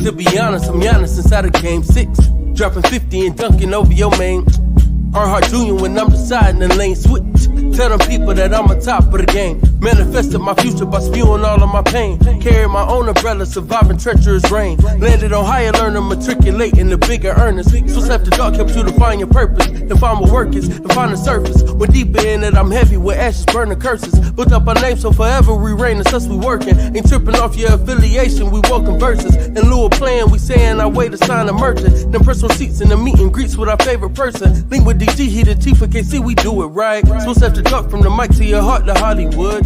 To be honest, I'm Giannis inside of game 6. Dropping 50 and dunking over your main. Earnhardt Jr. when I'm deciding the lane switch. Tell them people that I'm on top of the game. Manifested my future by spewing all of my pain. Carry my own umbrella, surviving treacherous rain. Landed on higher learner, matriculating the bigger earners. Switch after dark helps you to find your purpose. And find what work is, and find the surface. When deeper in it, I'm heavy with ashes, burning curses. Built up our name so forever we reign, it's us we working. Ain't tripping off your affiliation, we welcome verses. In lieu of playing, we saying our way to sign a merchant. Then press receipts in the meet and greets with our favorite person. Link with DG, he the chief, for KC, we do it right. Switch after talk from the mic to your heart to Hollywood.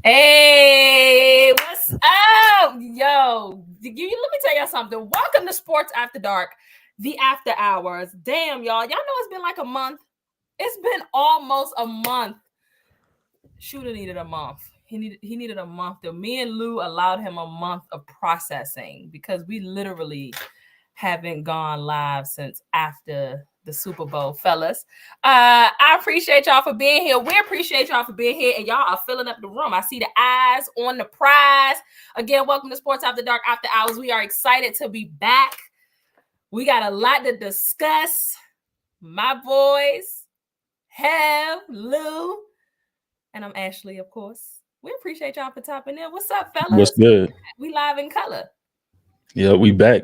Hey, what's up? Yo, let me tell y'all something. Welcome to Sports After Dark, the after hours. Damn, y'all. Y'all know it's been like a month. It's been almost a month. Shooter needed a month. He needed a month. Me and Lou allowed him a month of processing because we literally haven't gone live since after the Super Bowl, fellas. I appreciate y'all for being here. We appreciate y'all for being here, and y'all are filling up the room. I see the eyes on the prize. Again, welcome to Sports After Dark After Hours. We are excited to be back. We got a lot to discuss. My boys, Hev, Lou, and I'm Ashley, of course. We appreciate y'all for tapping in. What's up, fellas? What's good? We live in color. Yeah, we back.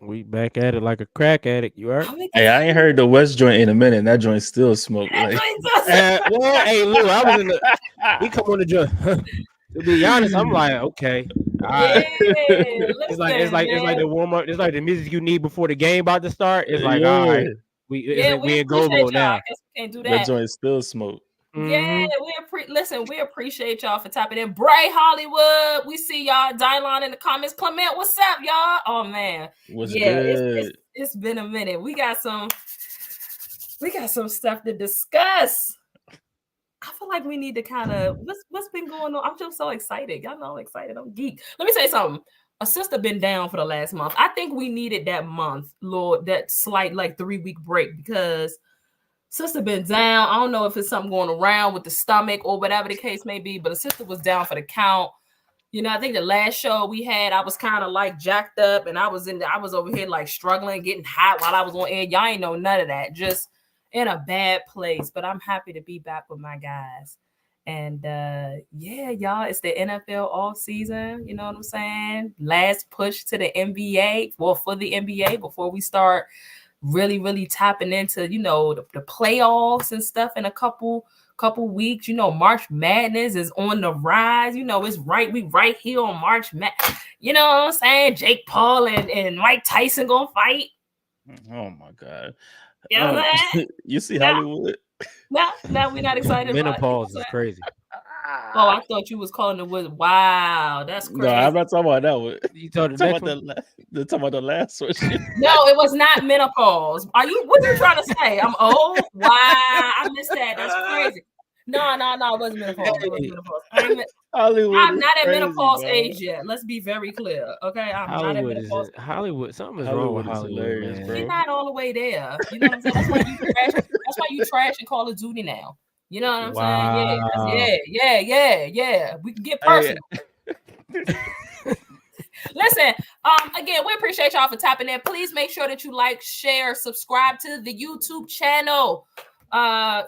We back at it like a crack addict. You heard? Hey, I ain't heard the West joint in a minute. And that joint still smoke. Like. Well, hey, Lou, I was in the. We come on the joint. To be honest, I'm like, okay, all right. It's like the warm up. It's like the music you need before the game about to start. It's like, all right, we in go mode now. I guess we can't do that. That joint still smoke. Yeah, we appreciate y'all for tapping in. Bray Hollywood, we see y'all. Dylon in the comments. Clement, what's up, y'all? Oh man, what's good? It's been a minute. We got some stuff to discuss. I feel like we need to kind of what's been going on. I'm just so excited. Y'all know I'm excited. I'm geek. Let me tell you something. A sister been down for the last month. I think we needed that month, Lord, that slight like 3-week break because sister been down. I don't know if it's something going around with the stomach or whatever the case may be, but the sister was down for the count. You know, I think the last show we had, I was kind of like jacked up and I was over here like struggling, getting hot while I was on air. Y'all ain't know none of that. Just in a bad place. But I'm happy to be back with my guys. And yeah, y'all, it's the NFL off season. You know what I'm saying? Last push to the NBA. Well, for the NBA before we start really tapping into, you know, the playoffs and stuff in a couple weeks. You know, March Madness is on the rise. You know, we right here on March Madness. You know what I'm saying? Jake Paul and Mike Tyson gonna fight. Oh my God. You know you see Hollywood? No, we're not excited. Menopause is crazy. Oh, I thought you was calling the wizard. Wow, that's crazy. No, I'm not talking about that one. You talking about the last one. No, it was not menopause. What are you trying to say? I'm old? Wow, I missed that. That's crazy. No, it wasn't menopause. It wasn't menopause. I'm not at menopause age yet. Let's be very clear. Okay, I'm not at menopause. Hollywood, something is wrong with Hollywood, man. You're not all the way there. You know what I'm saying? That's why you trash in Call of Duty now. You know what I'm saying? Yeah. We can get personal. Listen, again, we appreciate y'all for tapping in. Please make sure that you like, share, subscribe to the YouTube channel.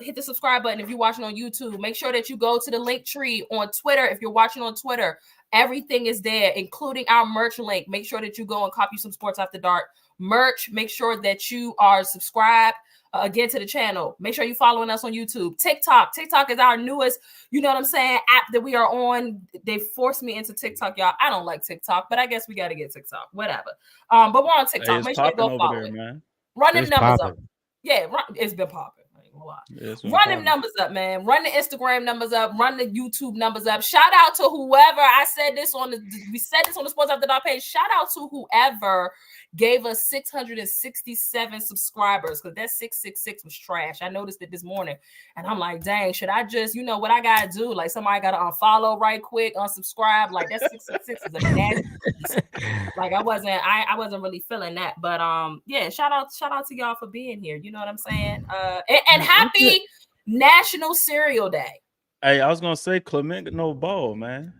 Hit the subscribe button if you're watching on YouTube. Make sure that you go to the link tree on Twitter if you're watching on Twitter. Everything is there, including our merch link. Make sure that you go and copy some Sports After Dark merch. Make sure that you are subscribed again to the channel. Make sure you're following us on YouTube. TikTok is our newest, you know what I'm saying, app that we are on. They forced me into TikTok, y'all. I don't like TikTok, but I guess we got to get TikTok, whatever. But we're on TikTok. Make sure you go follow it. Man. Run them numbers up. Yeah, it's been popping. Run them numbers up, man. Run the Instagram numbers up. Run the YouTube numbers up. Shout out to whoever. We said this on the Sports After Dark page. Shout out to whoever gave us 667 subscribers, because that 666 was trash. I noticed it this morning, and I'm like, dang, should I just, you know what I gotta do? Like, somebody gotta unfollow right quick, unsubscribe. Like, that 666 is a nasty. Like, I wasn't really feeling that, but yeah, shout out to y'all for being here. You know what I'm saying? And happy National Cereal Day. Hey, I was gonna say Clement no ball, man.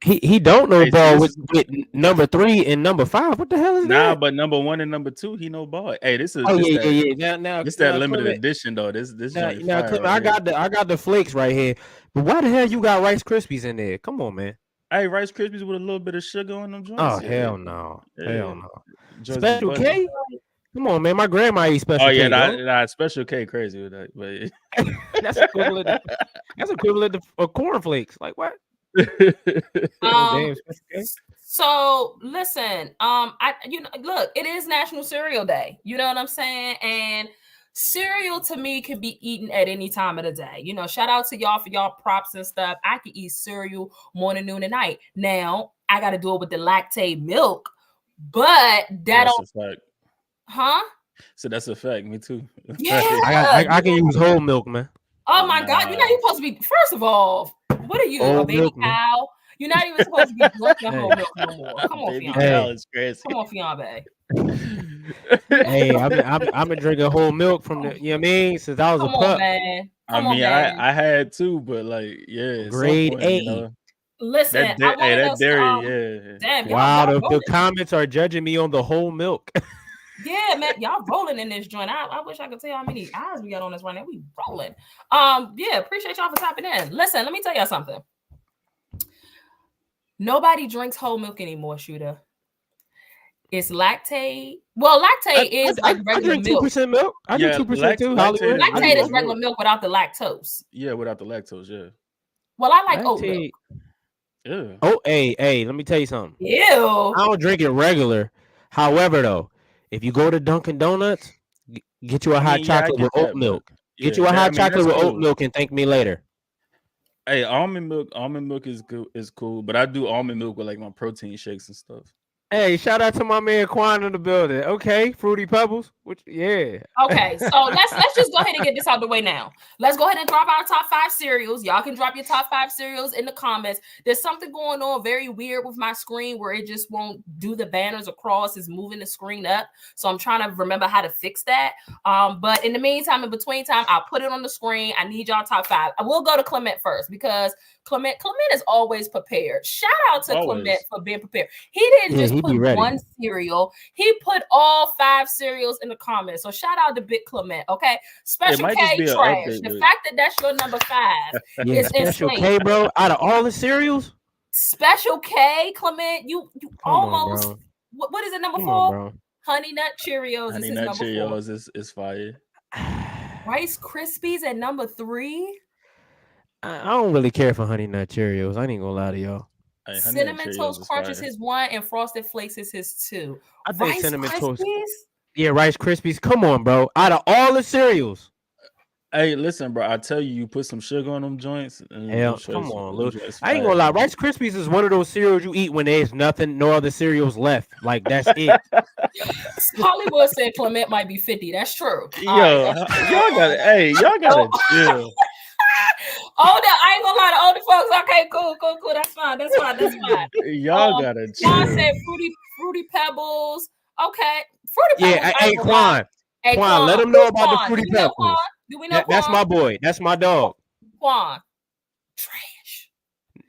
He don't know Hey, ball this with number 3 and number 5. What the hell is Nah, that? but number 1 and number 2, he know ball. Hey, this Oh yeah. this that Now limited Clement, edition though. This joint now fire Clement, right here. I got the flakes right here. But why the hell you got Rice Krispies in there? Come on, man. Hey, Rice Krispies with a little bit of sugar on them Oh joints. hell no, hell no. Joints be Special buzzing. K. Come on, man. My grandma eats Oh Special yeah, K. Bro. that Special K crazy with that, but That's equivalent. That's equivalent to cornflakes. Like what? Damn Special K. So listen, look, it is National Cereal Day. You know what I'm saying? And cereal to me can be eaten at any time of the day. You know, shout out to y'all for y'all props and stuff. I can eat cereal morning, noon, and night. Now I got to do it with the lactate milk, but that that's don't. a fact. Huh? So that's a fact. Me too. Yeah. I can use whole milk, man. Oh my God! You're not even supposed to be. First of all, what are you, a baby milk, cow? You're not even supposed to be drinking whole milk no more. Come on, Baby fiance. cow is crazy. Come on, fiance. Hey, I've been drinking whole milk from the, you know what I mean, since I was Come a pup. on, man. I mean, I had to, but like, yeah, Grade point, 8. you know, Listen, I wanted that us dairy, to, yeah. damn, Wow, y'all the rolling. comments are judging me on the whole milk. Yeah, man, y'all rolling in this joint. I wish I could tell you how many eyes we got on this right now. We rolling. Yeah, appreciate y'all for tapping in. Listen, let me tell y'all something. Nobody drinks whole milk anymore, Shooter. It's lactate. Well, lactate is like regular I drink milk. 2% milk. I drink 2% too. Hollywood. Lactate is regular milk without the lactose. Yeah, without the lactose, yeah. Well, I like oat milk. Yeah. Oh, hey, let me tell you something. Ew. I don't drink it regular. However, though, if you go to Dunkin' Donuts, get you a hot chocolate with oat milk. Get you a hot chocolate with oat milk and thank me later. Hey, almond milk is cool, but I do almond milk with like my protein shakes and stuff. Hey, shout out to my man Quan in the building. Okay, Fruity Pebbles. Yeah. Okay, so let's just go ahead and get this out of the way now. Let's go ahead and drop our top 5 cereals. Y'all can drop your top 5 cereals in the comments. There's something going on very weird with my screen where it just won't do the banners across. It's moving the screen up. So I'm trying to remember how to fix that. But in the meantime, in between time, I'll put it on the screen. I need y'all top 5. I will go to Clement first because Clement is always prepared. Shout out to Clement for being prepared. He didn't just put one cereal. He put all 5 cereals in the comments. So shout out to Big Clement. Okay, Special K trash. The fact that that's your number 5 is Special insane. K, bro. Out of all the cereals, Special K, Clement, you almost. On, what is it? Number 4? On, Honey Nut Cheerios. Honey Nut Cheerios is fire. Rice Krispies at number 3. I don't really care for Honey Nut Cheerios. I ain't gonna lie to y'all. Hey, Cinnamon Toast Crunch is his 1 and Frosted Flakes is his 2. I think Rice Cinnamon Krispies? Toast. Yeah, Rice Krispies. Come on, bro. Out of all the cereals. Hey, listen, bro. I tell you, you put some sugar on them joints. Hell, come on, Lil. I ain't gonna lie. Rice Krispies is one of those cereals you eat when there's nothing, no other cereals left. Like that's it. Hollywood said Clement might be 50. That's true. Y'all gotta chill. I ain't gonna lie to older folks. Okay, cool. That's fine. Y'all gotta chill. Quan said fruity pebbles. Okay, fruity pebbles. Yeah, hey Quan. Quan, let them know about the fruity pebbles. Do we know that's my boy. That's my dog. Quan, trash.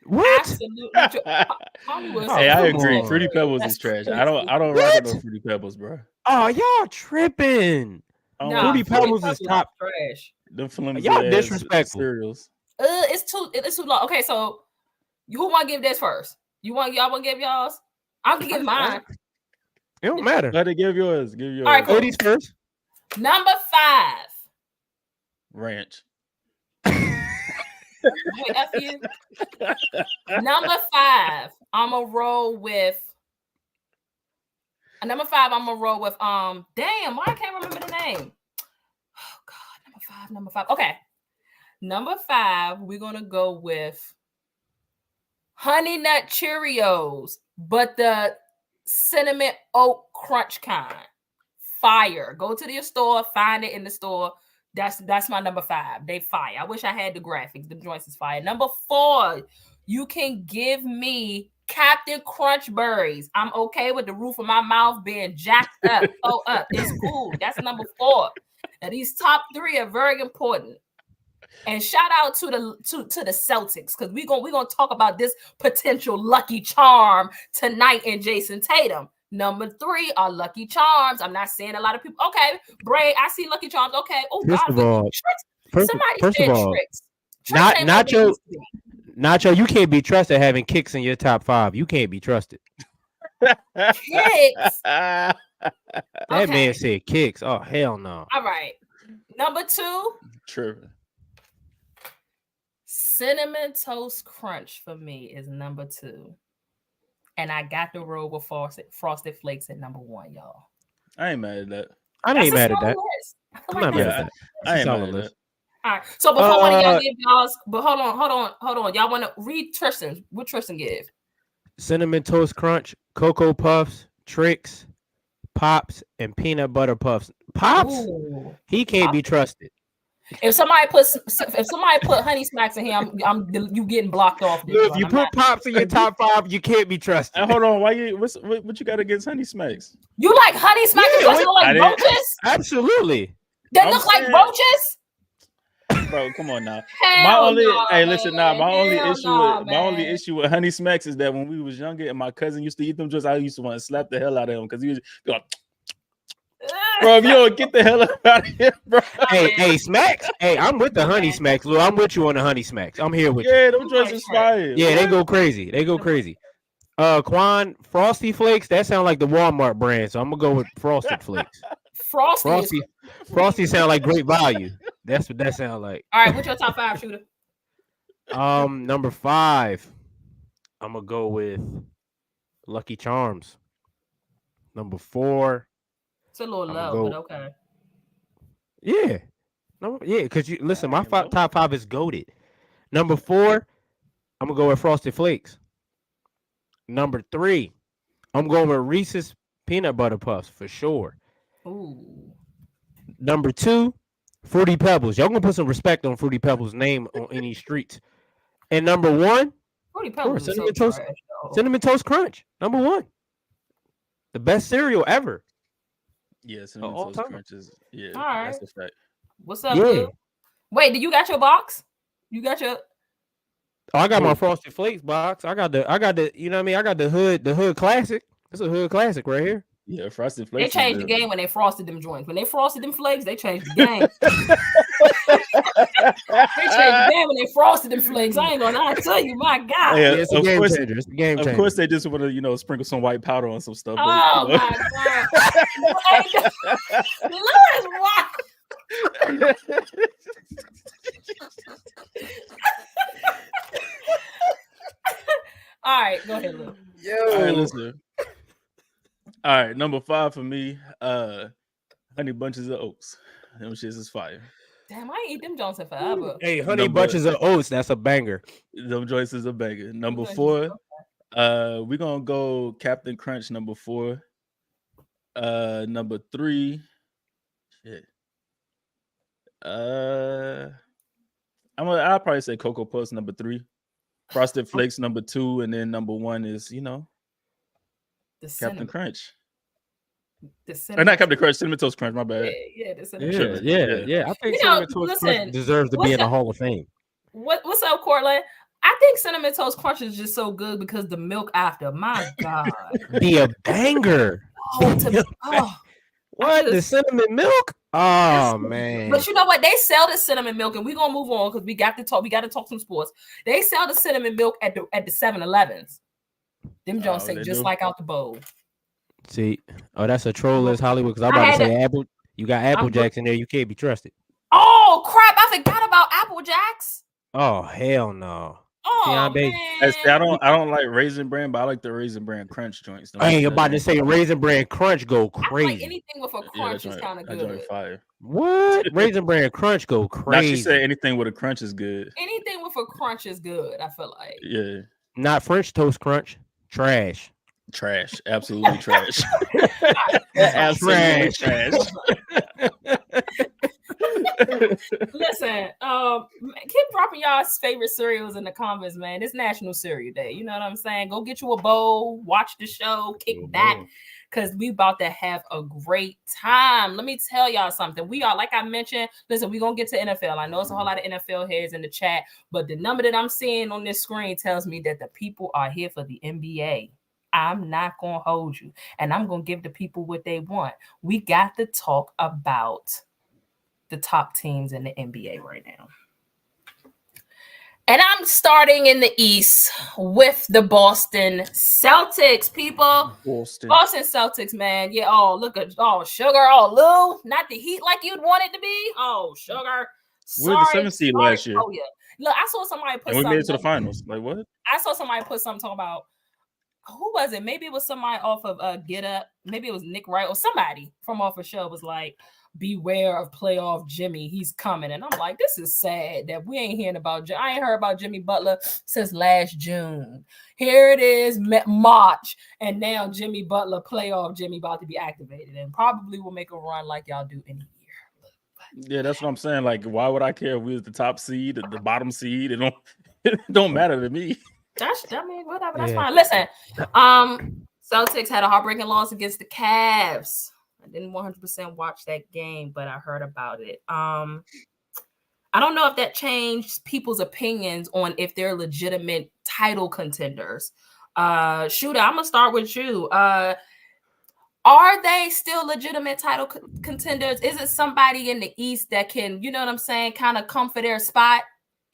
What? Absolutely. Hey, I agree. Fruity Pebbles is trash. I don't rock with no Fruity Pebbles, bro. Oh, y'all tripping. Fruity Pebbles is top trash. Y'all disrespectful cereals. It's too long. Okay, so who want to give this first? Y'all want to give y'all's? I can give mine. It don't matter. Let it give yours. Give yours. All right, cool. Ladies first. Number 5. Ranch. Wait, F you. Number 5. I'm gonna roll with. Damn, why I can't remember the name. Oh God, number 5. Okay. Number 5, we're gonna go with Honey Nut Cheerios, but the cinnamon oat crunch kind. Fire. Go to your store, find it in the store. That's my number 5. They fire. I wish I had the graphics. The joints is fire. Number 4, you can give me Captain Crunch Berries. I'm okay with the roof of my mouth being jacked up. It's cool. That's number 4. And these top 3 are very important. And shout out to the Celtics, because we're gonna talk about this potential lucky charm tonight in Jason Tatum. Number 3 are Lucky Charms. I'm not saying a lot of people. Okay, Bray, I see Lucky Charms. Okay. Oh, First of all, somebody said tricks. Nacho, you can't be trusted having kicks in your top 5. You can't be trusted. Kicks. That man said kicks. Oh, hell no. All right. Number 2. True. Cinnamon Toast Crunch for me is number 2. And I got the roll with Frosted Flakes at number 1, y'all. I ain't mad at that. I ain't mad at that. I'm not mad at that. I ain't mad at that. All right. So before one of y'all give y'all's, but hold on. Y'all want to read Tristan? What Tristan give? Cinnamon Toast Crunch, Cocoa Puffs, Tricks, Pops, and Peanut Butter Puffs. Pops? Ooh. He can't be trusted. If somebody put Honey Smacks in here, you getting blocked off. If you put Pops in your top 5, you can't be trusted. Hold on, what you got against Honey Smacks? You like Honey Smacks? Yeah, look like roaches? Absolutely. They look like roaches. Bro, come on now. My only issue with Honey Smacks is that when we was younger and my cousin used to eat them, I used to want to slap the hell out of him because he was going. Bro, if you don't get the hell out of here, bro. Hey, Smacks. Hey, I'm with the Honey Smacks, Lou. I'm with you on the Honey Smacks. I'm here with you. Yeah, them joints is fire. Yeah, they go crazy. Quan, Frosty Flakes, that sound like the Walmart brand, so I'm gonna go with Frosted Flakes. Frosty sound like great value. That's what that sound like. All right, what's your top 5, Shooter? Number 5, I'm gonna go with Lucky Charms. Number 4. It's a little low, but okay. Yeah. Because you listen, my top 5 is goated. Number 4, I'm gonna go with Frosted Flakes. Number 3, I'm going with Reese's Peanut Butter Puffs for sure. Ooh. Number 2, Fruity Pebbles. Y'all gonna put some respect on Fruity Pebbles' name on any streets. And number 1, Fruity Pebbles Cinnamon Toast Crunch. Number 1, the best cereal ever. Yeah, Cinnamon Toast Crunch is all right. That's a fact. What's up, dude? Wait, do you got your box? You got your? Oh, I got my Frosted Flakes box. I got the. You know what I mean? I got the hood classic. It's a hood classic right here. Yeah, Frosted Flakes. They changed the game when they frosted them joints. When they frosted them flakes, they changed the game. They changed the game when they frosted them flakes. I ain't gonna tell you, my God. Yeah, it's a game changer. It's a game changer. Of course, they just want to, sprinkle some white powder on some stuff. Oh but, my God! Lewis, what? All right, go ahead, Lou. All right, listen. All right, number 5 for me, Honey Bunches of Oats. Them shits is fire. Damn, I ain't eat them Johnson forever. Hey, Honey Bunches of Oats, that's a banger. Them joints is a banger. Number 4, we're gonna go Captain Crunch. Number 4. Number 3. Shit. I'll probably say Cocoa Puffs number 3. Frosted Flakes number 2, and then number 1 is Captain Crunch. Or not Captain Crunch, Cinnamon Toast Crunch. My bad. Yeah. I think Cinnamon Toast Crunch deserves to be in the Hall of Fame. What's up, Cortland? I think Cinnamon Toast Crunch is just so good because the milk after. My God, be a banger. What the cinnamon milk? Oh man! But you know what? They sell the cinnamon milk, and we're gonna move on because we got to talk. We got to talk some sports. They sell the cinnamon milk at the 7-Elevens. Them Jones say just like out the bowl. See, that's a troll as Hollywood because I'm about to say Apple. You got Apple Jacks in there. You can't be trusted. Oh crap! I forgot about Apple Jacks. Oh hell no! Oh man. I don't like Raisin Bran, but I like the Raisin Bran Crunch joints. I ain't about to say Raisin Bran Crunch go crazy. I like anything with a crunch is kind of good. Fire. What? Raisin Bran Crunch go crazy. Not she said anything with a crunch is good. Anything with a crunch is good. I feel like. Yeah. Not French Toast Crunch. Trash. Absolutely trash. Absolutely trash. Listen, keep dropping y'all's favorite cereals in the comments, man. It's National Cereal Day. You know what I'm saying? Go get you a bowl, watch the show, kick back. because we about to have a great time. Let me tell y'all something. We are, like I mentioned, listen, we're going to get to NFL. I know it's a whole lot of NFL heads in the chat, but the number that I'm seeing on this screen tells me that the people are here for the NBA. I'm not going to hold you, and I'm going to give the people what they want. We got to talk about the top teams in the NBA right now. And I'm starting in the East with the Boston Celtics, people. Boston Celtics, man. Yeah, look at Sugar. Lou. Not the Heat like you'd want it to be. Sugar. We're the 7th seed last year. Oh, yeah. Look, I saw somebody put something. And we made it to the finals. Like, what? I saw somebody put something talking about, who was it? Maybe it was somebody off of Get Up. Maybe it was Nick Wright or somebody from off a show was like, beware of playoff Jimmy. He's coming. And I'm like, this is sad that we ain't hearing about I ain't heard about Jimmy Butler since last June. Here it is, March. And now Jimmy Butler, playoff Jimmy, about to be activated and probably will make a run like y'all do any year. Yeah, that's what I'm saying. Like, why would I care if we was the top seed, the bottom seed? It don't matter to me. Whatever. That's fine. Listen, Celtics had a heartbreaking loss against the Cavs. I didn't 100% watch that game, but I heard about it. I don't know if that changed people's opinions on if they're legitimate title contenders. Shooter, I'm gonna start with you. Are they still legitimate title contenders? Is it somebody in the East that can, you know what I'm saying, kind of come for their spot?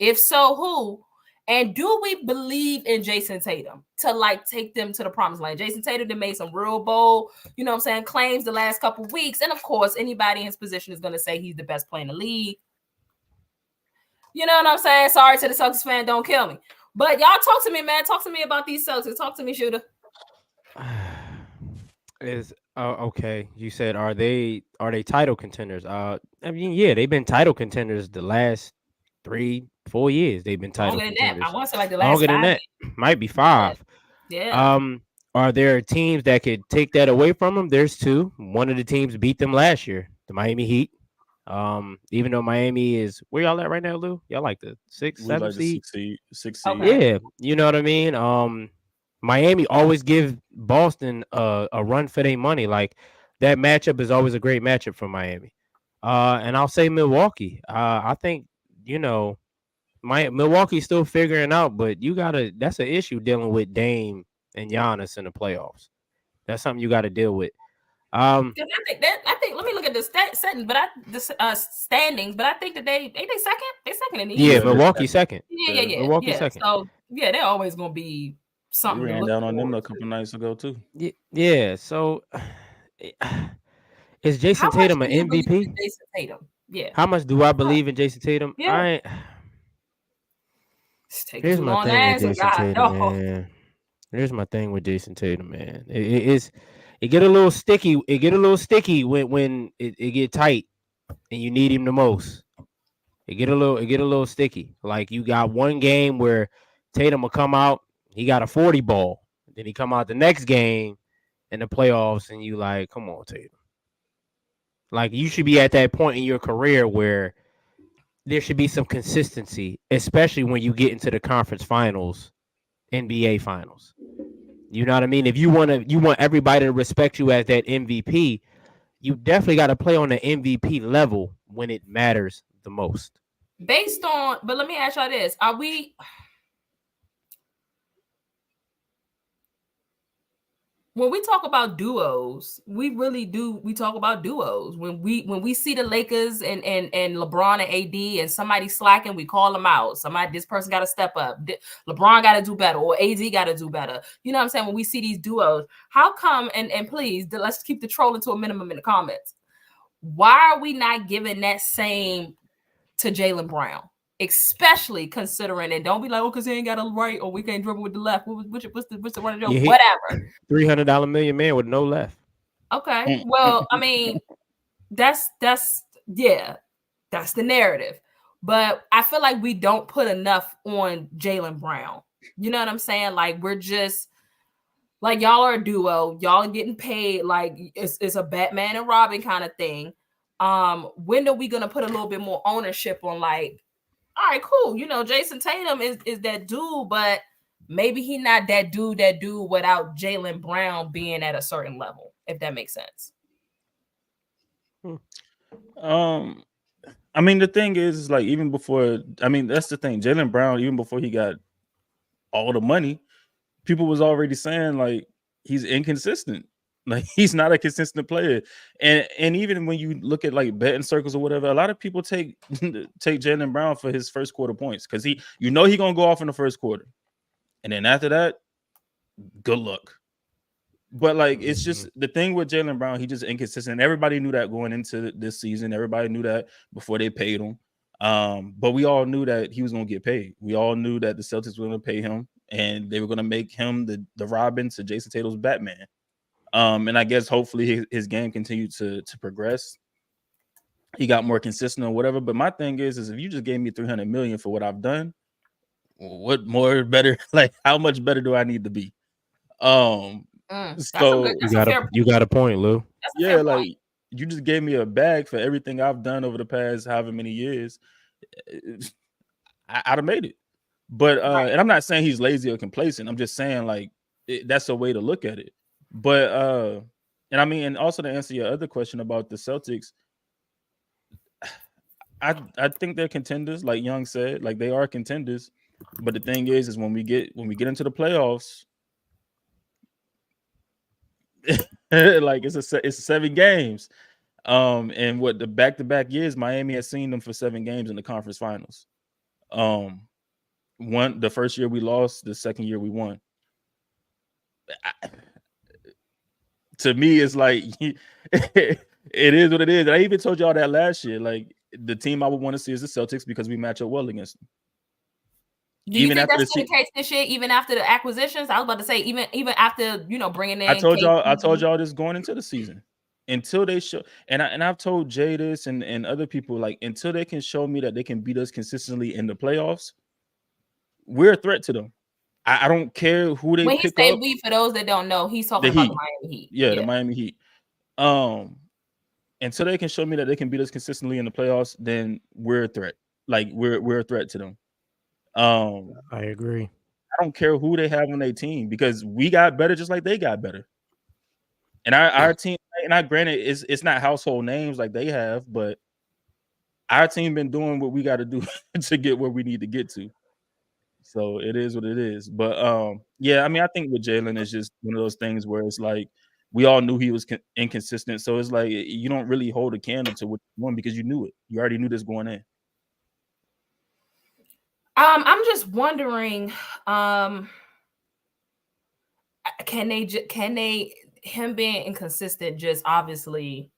If so, who? And do we believe in Jason Tatum to take them to the promised land? Jason Tatum that made some real bold, you know what I'm saying, claims the last couple of weeks. And of course, anybody in his position is going to say he's the best player in the league. You know what I'm saying? Sorry to the Celtics fan, don't kill me. But y'all talk to me, man. Talk to me about these Celtics. Talk to me, Shooter. Okay. You said, are they title contenders? I mean, yeah, they've been title contenders the last 3-4 years. They've been title contenders. I want to say the last 5 than that. Might be 5. Yeah. Are there teams that could take that away from them? There's 2. One of the teams beat them last year, the Miami Heat. Even though Miami is, where y'all at right now, Lou? Y'all like the 6th, 7th seed? 6th seed. Okay. Yeah, you know what I mean. Miami always give Boston a run for their money. Like, that matchup is always a great matchup for Miami. And I'll say Milwaukee. I think, Milwaukee's still figuring out, but that's an issue dealing with Dame and Giannis in the playoffs. That's something you got to deal with. I think let me look at the standings, but I think that they second. They second in the East. Yeah, Milwaukee second. Yeah. Milwaukee second. So yeah, they're always gonna be something. We ran down on them a couple nights ago too. Yeah. So is Jason Tatum an MVP? Jason Tatum. Yeah. How much do I believe in Jason Tatum? Yeah. Here's my thing with Jason Tatum, man. Here's my thing with Jason Tatum, man. It get a little sticky. It get a little sticky when it get tight and you need him the most. It get a little sticky. Like, you got one game where Tatum will come out, he got a 40 ball. Then he come out the next game in the playoffs, and you like, come on, Tatum. Like, you should be at that point in your career where there should be some consistency, especially when you get into the conference finals, NBA finals. You know what I mean? If you want everybody to respect you as that MVP, you definitely got to play on the MVP level when it matters the most. But let me ask y'all this. When we talk about duos, we talk about duos. When we see the Lakers and LeBron and AD and somebody slacking, we call them out. This person got to step up. LeBron got to do better, or AD got to do better. You know what I'm saying? When we see these duos, how come, and please, let's keep the trolling to a minimum in the comments. Why are we not giving that same to Jaylen Brown? Especially considering, and don't be like, because he ain't got a right, or we can't dribble with the left. What's the one of those? Whatever. $300 million man with no left. Okay. Well, I mean, that's the narrative. But I feel like we don't put enough on Jaylen Brown. You know what I'm saying? Like, we're just like, y'all are a duo. Y'all are getting paid like it's a Batman and Robin kind of thing. When are we gonna put a little bit more ownership on, like, all right, cool. Jason Tatum is that dude, but maybe he not that dude without Jaylen Brown being at a certain level. if that makes sense. I mean, the thing is like even before, I mean, that's the thing. Jaylen Brown, even before he got all the money, people was already saying like he's inconsistent. Like he's not a consistent player. And even when you look at like betting circles or whatever, a lot of people take Jaylen Brown for his first quarter points because he gonna go off in the first quarter. And then after that, good luck. But like it's just the thing with Jaylen Brown, he just inconsistent. Everybody knew that going into this season. Everybody knew that before they paid him. But we all knew that he was gonna get paid. We all knew that the Celtics were gonna pay him and they were gonna make him the Robin to Jason Tatum's Batman. And I guess hopefully his game continued to progress. He got more consistent or whatever. But my thing is if you just gave me $300 million for what I've done, what more better? Like how much better do I need to be? So you got a point, Lou. Yeah, like you just gave me a bag for everything I've done over the past however many years. I'd have made it. But and I'm not saying he's lazy or complacent. I'm just saying like that's a way to look at it. But and I mean, and also to answer your other question about the Celtics, I think they're contenders, like Young said, like they are contenders. But the thing is when we get into the playoffs, like it's 7 games. And what the back-to-back years, Miami has seen them for 7 games in the conference finals. The first year we lost, the second year we won. To me, it's like it is what it is. I even told y'all that last year. Like the team I would want to see is the Celtics because we match up well against them. Do you think that's the case this year, even after the acquisitions? I was about to say, even after bringing in. I told y'all this going into the season. Until they show, and I've told Jay this and other people, like until they can show me that they can beat us consistently in the playoffs, we're a threat to them. I don't care who they pick up. When he say we, for those that don't know, he's talking about the Miami Heat. Yeah, the Miami Heat. Until they can show me that they can beat us consistently in the playoffs, then we're a threat. Like we're a threat to them. I agree. I don't care who they have on their team because we got better just like they got better. And our team, and I granted it's not household names like they have, but our team been doing what we got to do to get where we need to get to. So it is what it is. But yeah, I mean, I think with Jaylen, it's just one of those things where it's like we all knew he was inconsistent. So it's like you don't really hold a candle to what you won because you knew it. You already knew this going in. I'm just wondering, can they him being inconsistent, just obviously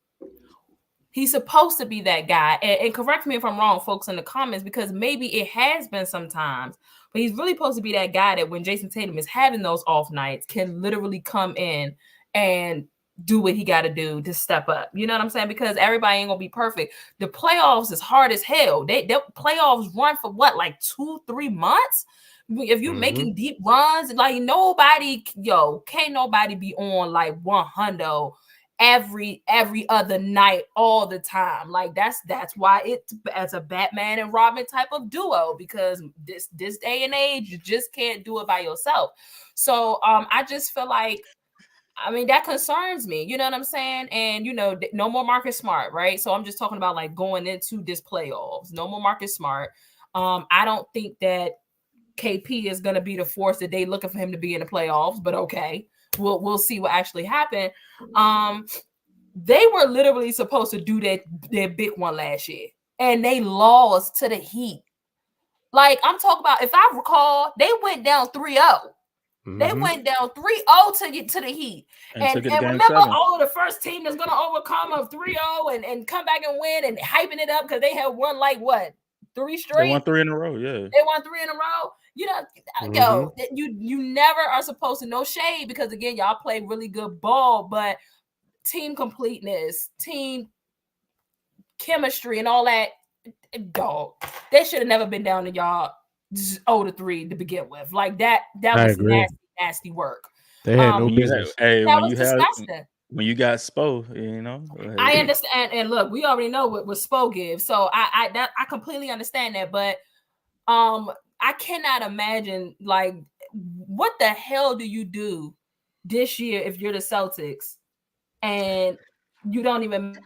he's supposed to be that guy. And correct me if I'm wrong, folks, in the comments, because maybe it has been sometimes, but he's really supposed to be that guy that when Jason Tatum is having those off nights, can literally come in and do what he got to do to step up. You know what I'm saying? Because everybody ain't gonna be perfect. The playoffs is hard as hell. They playoffs run for what, like 2-3 months? If you're making deep runs, like can't nobody be on like 100 every other night all the time. Like that's why it's as a Batman and Robin type of duo, because this day and age you just can't do it by yourself. So I just feel like, I mean, that concerns me. You know what I'm saying? And no more Marcus Smart, right? So I'm just talking about like going into this playoffs. No more Marcus Smart. I don't think that KP is going to be the force that they looking for him to be in the playoffs, but okay, we'll see what actually happened. They were literally supposed to do their big one last year, and they lost to the Heat. Like I'm talking about, if I recall, they went down 3-0. They went down 3-0 to the Heat. And remember, the first team that's going to overcome a 3-0 and come back and win and hyping it up because they had won like what? 3 straight? They won 3 in a row, yeah. They won 3 in a row. You never are supposed to, no shade, because again, y'all play really good ball, but team completeness, team chemistry, and all that, dog, they should have never been down to y'all 0-3 to begin with. Like that was nasty work. They had no business. Hey, when you got Spo, I understand, and look, we already know what Spo gives, so I completely understand that, but I cannot imagine, like, what the hell do you do this year if you're the Celtics and you don't even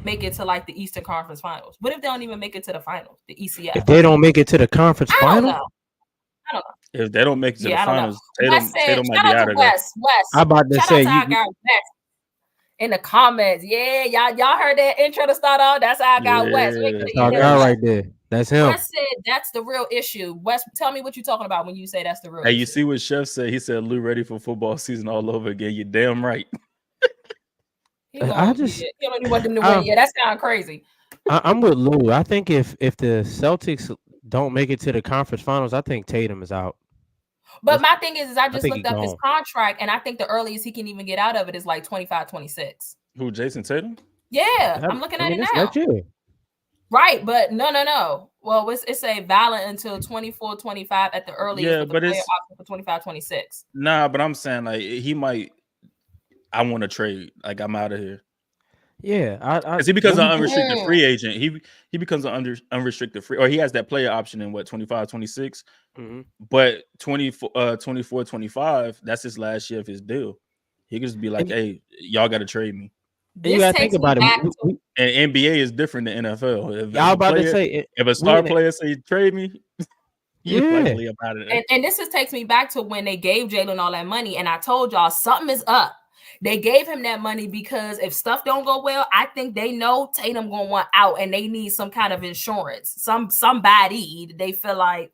make it to like the Eastern Conference Finals? What if they don't even make it to the finals, the ECF? If they don't make it to the conference final, I don't know. If they don't make it to the finals, Tatum might shout be out out to of there. West. I'm about to Shout say out to our guy West in the comments. Yeah, y'all heard that intro to start off. That's our guy West. That's our guy right there. That's him. West said that's the real issue. West, tell me what you're talking about when you say that's the real Hey, issue. you see what Chef said? He said Lou ready for football season all over again. You're damn right. He don't want them to win. Yeah, that's kind of crazy. I'm with Lou. I think if the Celtics don't make it to the conference finals, I think Tatum is out. But my thing is I just looked up his contract, and I think the earliest he can even get out of it is like 25, 26. Who, Jason Tatum? Yeah, I'm looking at it now. Right, but no. Well, it's a valid until 24, 25 at the earliest. Yeah, but it's for 25, 26. Nah, but I'm saying like he might. I want to trade. Like I'm out of here. Yeah, because he becomes an unrestricted free agent. He becomes an unrestricted free, or he has that player option in what 25, 26. Mm-hmm. But 24, 25, that's his last year of his deal. He could just be like, "Hey, y'all got to trade me." You got to think about it. And NBA is different than NFL. Y'all about to say if a star player say trade me, you're likely about it. And this just takes me back to when they gave Jalen all that money, and I told y'all something is up. They gave him that money because if stuff don't go well, I think they know Tatum gonna want out, and they need some kind of insurance. Somebody they feel like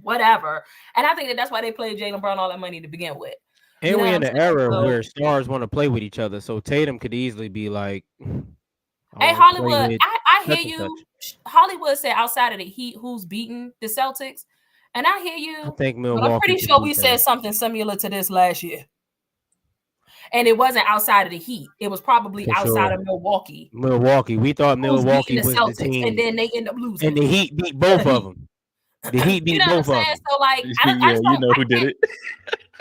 whatever, and I think that's why they played Jalen Brown all that money to begin with. And we're in an era where stars want to play with each other, so Tatum could easily be like, "Hey, Hollywood, I hear you." Hollywood said, "Outside of the Heat, who's beating the Celtics?" And I hear you. I think Milwaukee. But I'm pretty sure we said something similar to this last year. And it wasn't outside of the Heat. It was probably outside of Milwaukee. We thought Milwaukee was Celtics, the team. and then they end up losing. And the Heat beat both of them. The Heat beat both of them. So, like, you know who did it.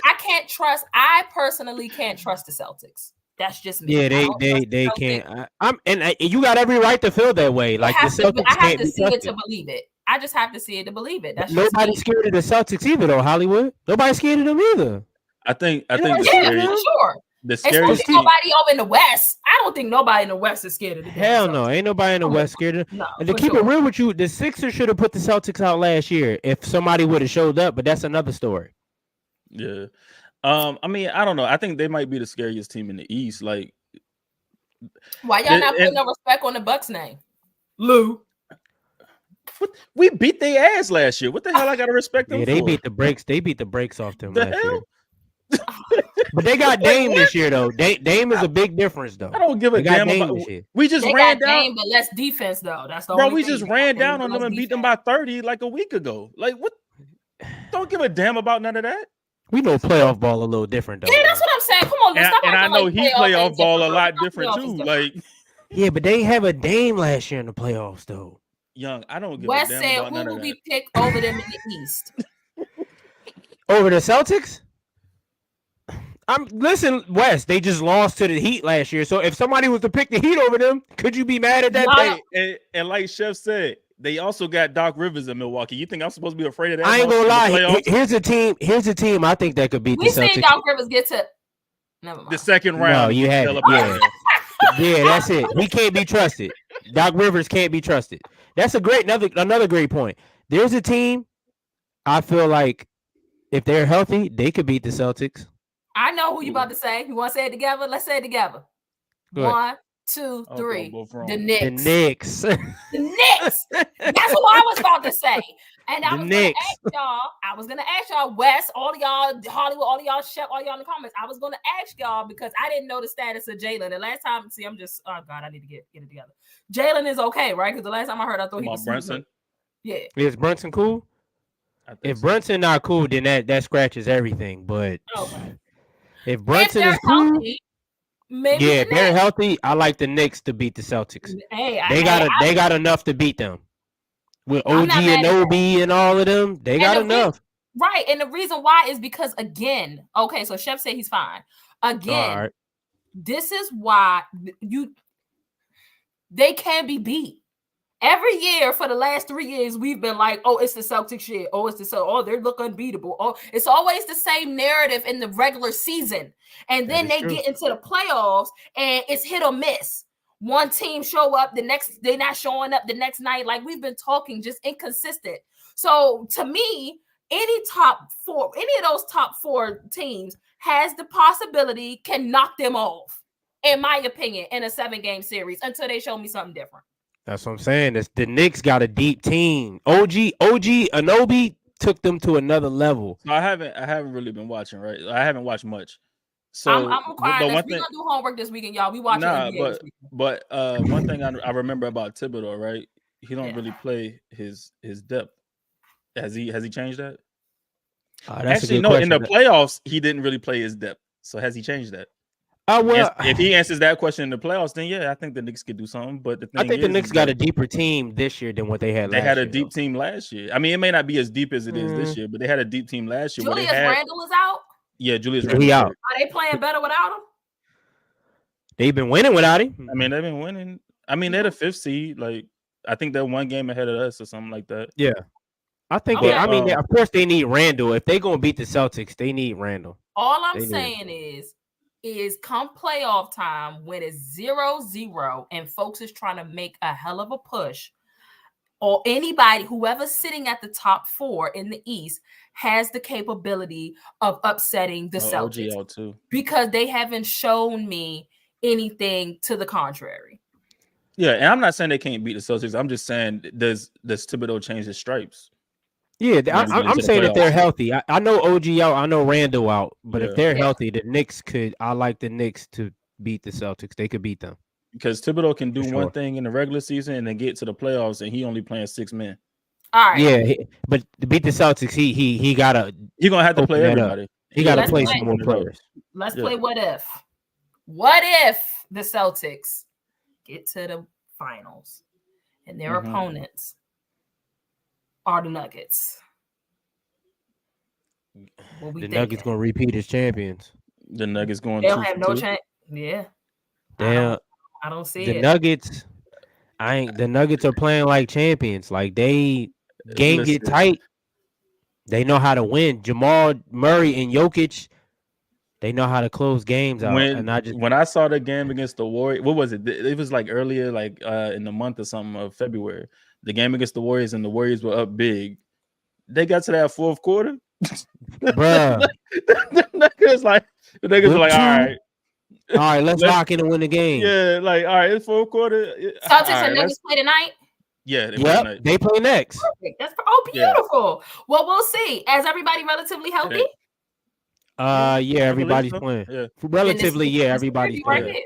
I personally can't trust the Celtics. That's just me. Yeah, they can't. And you got every right to feel that way. Like the Celtics I have can't to see trusted. it to believe it. I just have to see it to believe it. That's nobody's scared of the Celtics either, though. Hollywood. Nobody's scared of them either. I think for sure. The scariest team. Nobody over in the West. I don't think nobody in the West is scared of the Hell no, ain't nobody in the West scared of. No, and to keep it real with you, the Sixers should have put the Celtics out last year if somebody would have showed up, but that's another story. Yeah. I mean, I don't know. I think they might be the scariest team in the East. Like, why y'all not putting no respect on the Bucks' name? Lou. We beat their ass last year. What the hell I gotta respect them? Yeah, they beat the brakes off them last year. But they got Dame this year, though. Dame is a big difference, though. I don't give a damn about it. We just ran down. Dame, but less defense, though. That's the bro. Only We thing. just ran down on them and beat them by 30 like a week ago. Like what? Don't give a damn about none of that. We know playoff ball a little different, though. Yeah, that's what I'm saying. Come on, and I know he playoff ball a lot different too. Like, yeah, but they have a Dame last year in the playoffs, though. Young, I don't give West a damn said about who none will of be that. picked over them in the East? Over the Celtics? Listen, West. They just lost to the Heat last year. So if somebody was to pick the Heat over them, could you be mad at that? And like Chef said, they also got Doc Rivers in Milwaukee. You think I'm supposed to be afraid of that? I ain't gonna lie. Here's a team. I think that could beat the Celtics. We seen Doc Rivers get to the second round. No, you have it. Yeah. Yeah, that's it. He can't be trusted. Doc Rivers can't be trusted. That's another great point. There's a team. I feel like if they're healthy, they could beat the Celtics. I know who you about to say. You want to say it together? Let's say it together. 1, 2, 3. The Knicks. The Knicks. That's who I was about to say. And I was gonna ask y'all, West, all of y'all, Hollywood, all of y'all, Chef, all y'all in the comments. I was gonna ask y'all because I didn't know the status of Jalen. The last time, I'm just, oh God, I need to get it together. Jalen is okay, right? Because the last time I heard, I thought he was Brunson. Yeah. Is Brunson cool? If Brunson not cool, then that scratches everything. But if Brunson is cool, maybe if they're healthy, I like the Knicks to beat the Celtics. They got enough to beat them. With OG and OB and all of them, they got enough. Right. And the reason why is because, again, okay, so Chef said he's fine. Again, this is why they can be beat. Every year for the last 3 years, we've been like, oh, it's the Celtics shit. Oh, it's the Celtics. Oh, they look unbeatable. Oh, it's always the same narrative in the regular season. And then they get into the playoffs and it's hit or miss. One team show up, the next they're not showing up the next night. Like we've been talking, just inconsistent. So to me, any of those top 4 teams has the possibility, can knock them off, in my opinion, in a 7-game series until they show me something different. That's what I'm saying. The Knicks got a deep team. OG Anunoby took them to another level. So I haven't really been watching, right? I haven't watched much. So I'm requiring this. We're gonna do homework this weekend, y'all. We watching NBA but one thing I remember about Thibodeau, right? He don't really play his depth. Has he changed that? Actually, no. In the playoffs, he didn't really play his depth. So has he changed that? Well, if he answers that question in the playoffs, then yeah, I think the Knicks could do something. But I think the Knicks got a deeper team this year than what they had last year. They had a deep team last year. I mean, it may not be as deep as it is this year, but they had a deep team last year. Julius Randle is out? Yeah, Julius Randle out. Are they playing better without him? They've been winning without him. I mean, they've been winning. I mean, they're the 5th seed. Like, I think they're 1 game ahead of us or something like that. Yeah. I think of course they need Randle. If they're going to beat the Celtics, they need Randle. All I'm saying is come playoff time when it's 0-0 and folks is trying to make a hell of a push, or anybody, whoever's sitting at the top 4 in the East has the capability of upsetting the Celtics OGL too. Because they haven't shown me anything to the contrary. Yeah, and I'm not saying they can't beat the Celtics. I'm just saying does Thibodeau change his stripes? Yeah, I'm saying that they're healthy. I know OG out, I know Randall out, but if they're healthy, the Knicks I like the Knicks to beat the Celtics. They could beat them. Because Thibodeau can do one thing in the regular season and then get to the playoffs, and he only playing 6 men. All right. Yeah, but to beat the Celtics, he gotta. He's gonna have to play everybody. He gotta play some more players. Let's play what if. What if the Celtics get to the finals and their opponents are the Nuggets? The Nuggets gonna repeat as champions. The Nuggets going. They'll have no chance. Yeah. Damn. I don't see the it. Nuggets. The Nuggets are playing like champions. Like game get tight. They know how to win. Jamal Murray and Jokic, they know how to close games out. When I saw the game against the Warriors, what was it? It was like earlier, like in the month or something of February. The game against the Warriors, and the Warriors were up big. They got to that 4th quarter. Bruh. the niggas were like, all right, let's lock in and win the game. Yeah, like, all right, it's 4th quarter. Celtics and Nuggets play tonight? Yeah, they play next. Perfect. That's beautiful. Yeah. Well, we'll see. Is everybody relatively healthy? Everybody's playing. Yeah. Relatively, everybody's playing.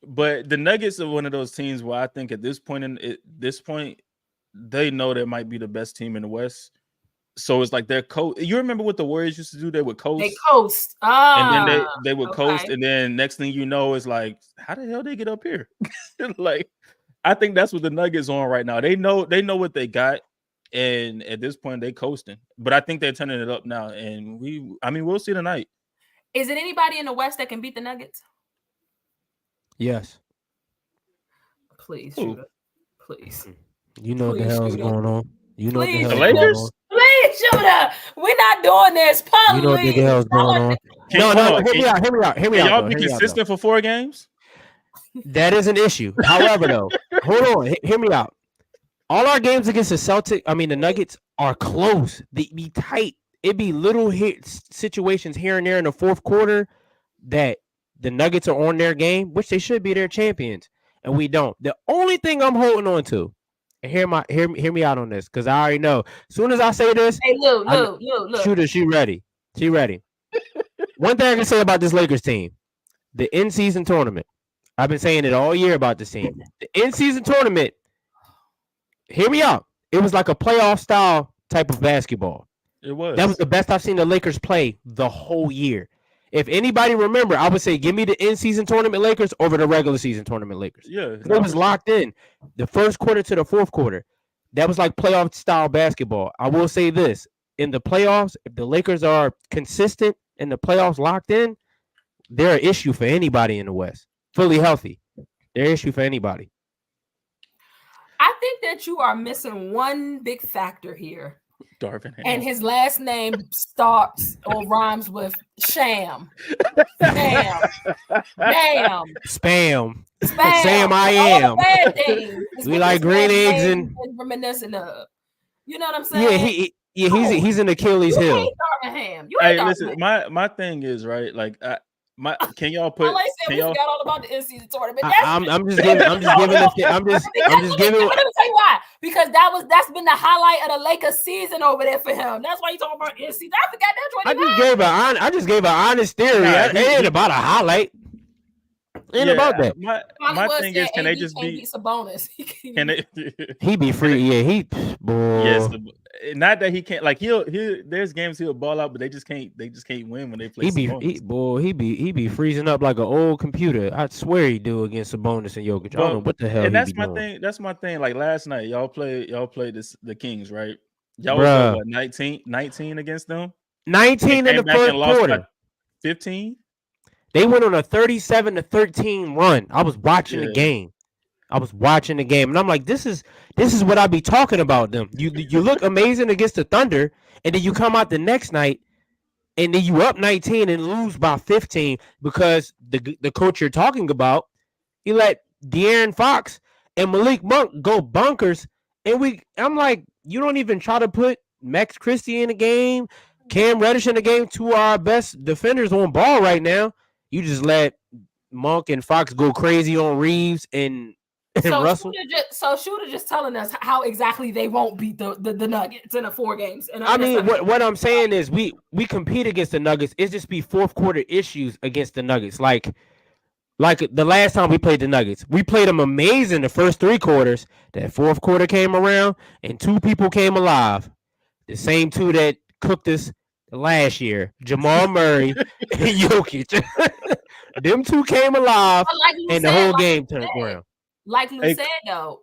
But the Nuggets are one of those teams where I think at this point, they know they might be the best team in the West. So it's like their coast. You remember what the Warriors used to do? They would coast. They coast. And then they would coast. And then next thing you know, it's like, how the hell they get up here? Like, I think that's what the Nuggets on right now. They know what they got. And at this point, they coasting. But I think they're turning it up now. And we'll see tonight. Is it anybody in the West that can beat the Nuggets? Yes. Please, shooter. Please. You know what the hell's going on. You know Please, what the hell's going on. Please, shooter. We're not doing this. Please. You know what the hell's going on. No, hear me out. Y'all be consistent for 4 games? That is an issue. However, though, hold on. Hear me out. All our games against the Nuggets are close. They be tight. It be little situations here and there in the 4th quarter that the Nuggets are on their game, which they should be their champions, and we don't. The only thing I'm holding on to, and hear me out on this, because I already know. As soon as I say this, hey, Lou. Shooter, she ready. One thing I can say about this Lakers team, the in-season tournament. I've been saying it all year about this team. The in-season tournament, hear me out. It was like a playoff style type of basketball. It was. That was the best I've seen the Lakers play the whole year. If anybody remember, I would say give me the in-season tournament Lakers over the regular season tournament Lakers. Yeah. It was locked in. The 1st quarter to the 4th quarter. That was like playoff style basketball. I will say this. In the playoffs, if the Lakers are consistent and the playoffs locked in, they're an issue for anybody in the West. Fully healthy. They're an issue for anybody. I think that you are missing one big factor here. Darvin Ham. And his last name starts or rhymes with sham. Damn. Spam. Spam. Sam, I All am. the bad things. We like green eggs and reminiscent of. You know what I'm saying? He's an Achilles heel. Hate Darvin Ham. You Hey, hate listen, Darvin Ham. my thing is right. Like, can y'all put? Like I said, Can we y'all? forgot all about the in-season tournament. I'm just giving. I'm just giving. I'm just giving. Let me tell you why. Because that's been the highlight of the Lakers season over there for him. That's why you talking about in-season. I forgot that. I just gave an honest theory. It ain't about a highlight. Ain't about that. My thing is, can they just be Sabonis? Can they? He be free. Yeah, boy. Yes. Not that he can't. Like there's games he'll ball out, but they just can't win when they play. He be freezing up like an old computer. I swear he do against Sabonis and Jokic. I don't know what the hell. And that's my doing. thing. That's my thing. Like last night, y'all played the Kings, right? Y'all was what, 19 against them. 19 in the first quarter. 15. They went on a 37-13 run. I was watching the game. And I'm like, this is what I be talking about them. You look amazing against the Thunder, and then you come out the next night, and then you up 19 and lose by 15 because the coach you're talking about, he let De'Aaron Fox and Malik Monk go bunkers, and I'm like, you don't even try to put Max Christie in the game, Cam Reddish in the game, two of our best defenders on ball right now. You just let Monk and Fox go crazy on Reeves and Russell. Shooter just telling us how exactly they won't beat the Nuggets in the 4 games. And I mean, what I'm saying is we compete against the Nuggets. It's just be fourth quarter issues against the Nuggets. Like the last time we played the Nuggets, we played them amazing the first 3 quarters. That fourth quarter came around and 2 people came alive. The same 2 that cooked us last year, Jamal Murray and Jokic. Them 2 came alive, and the whole game turned around. Like Lou said, though,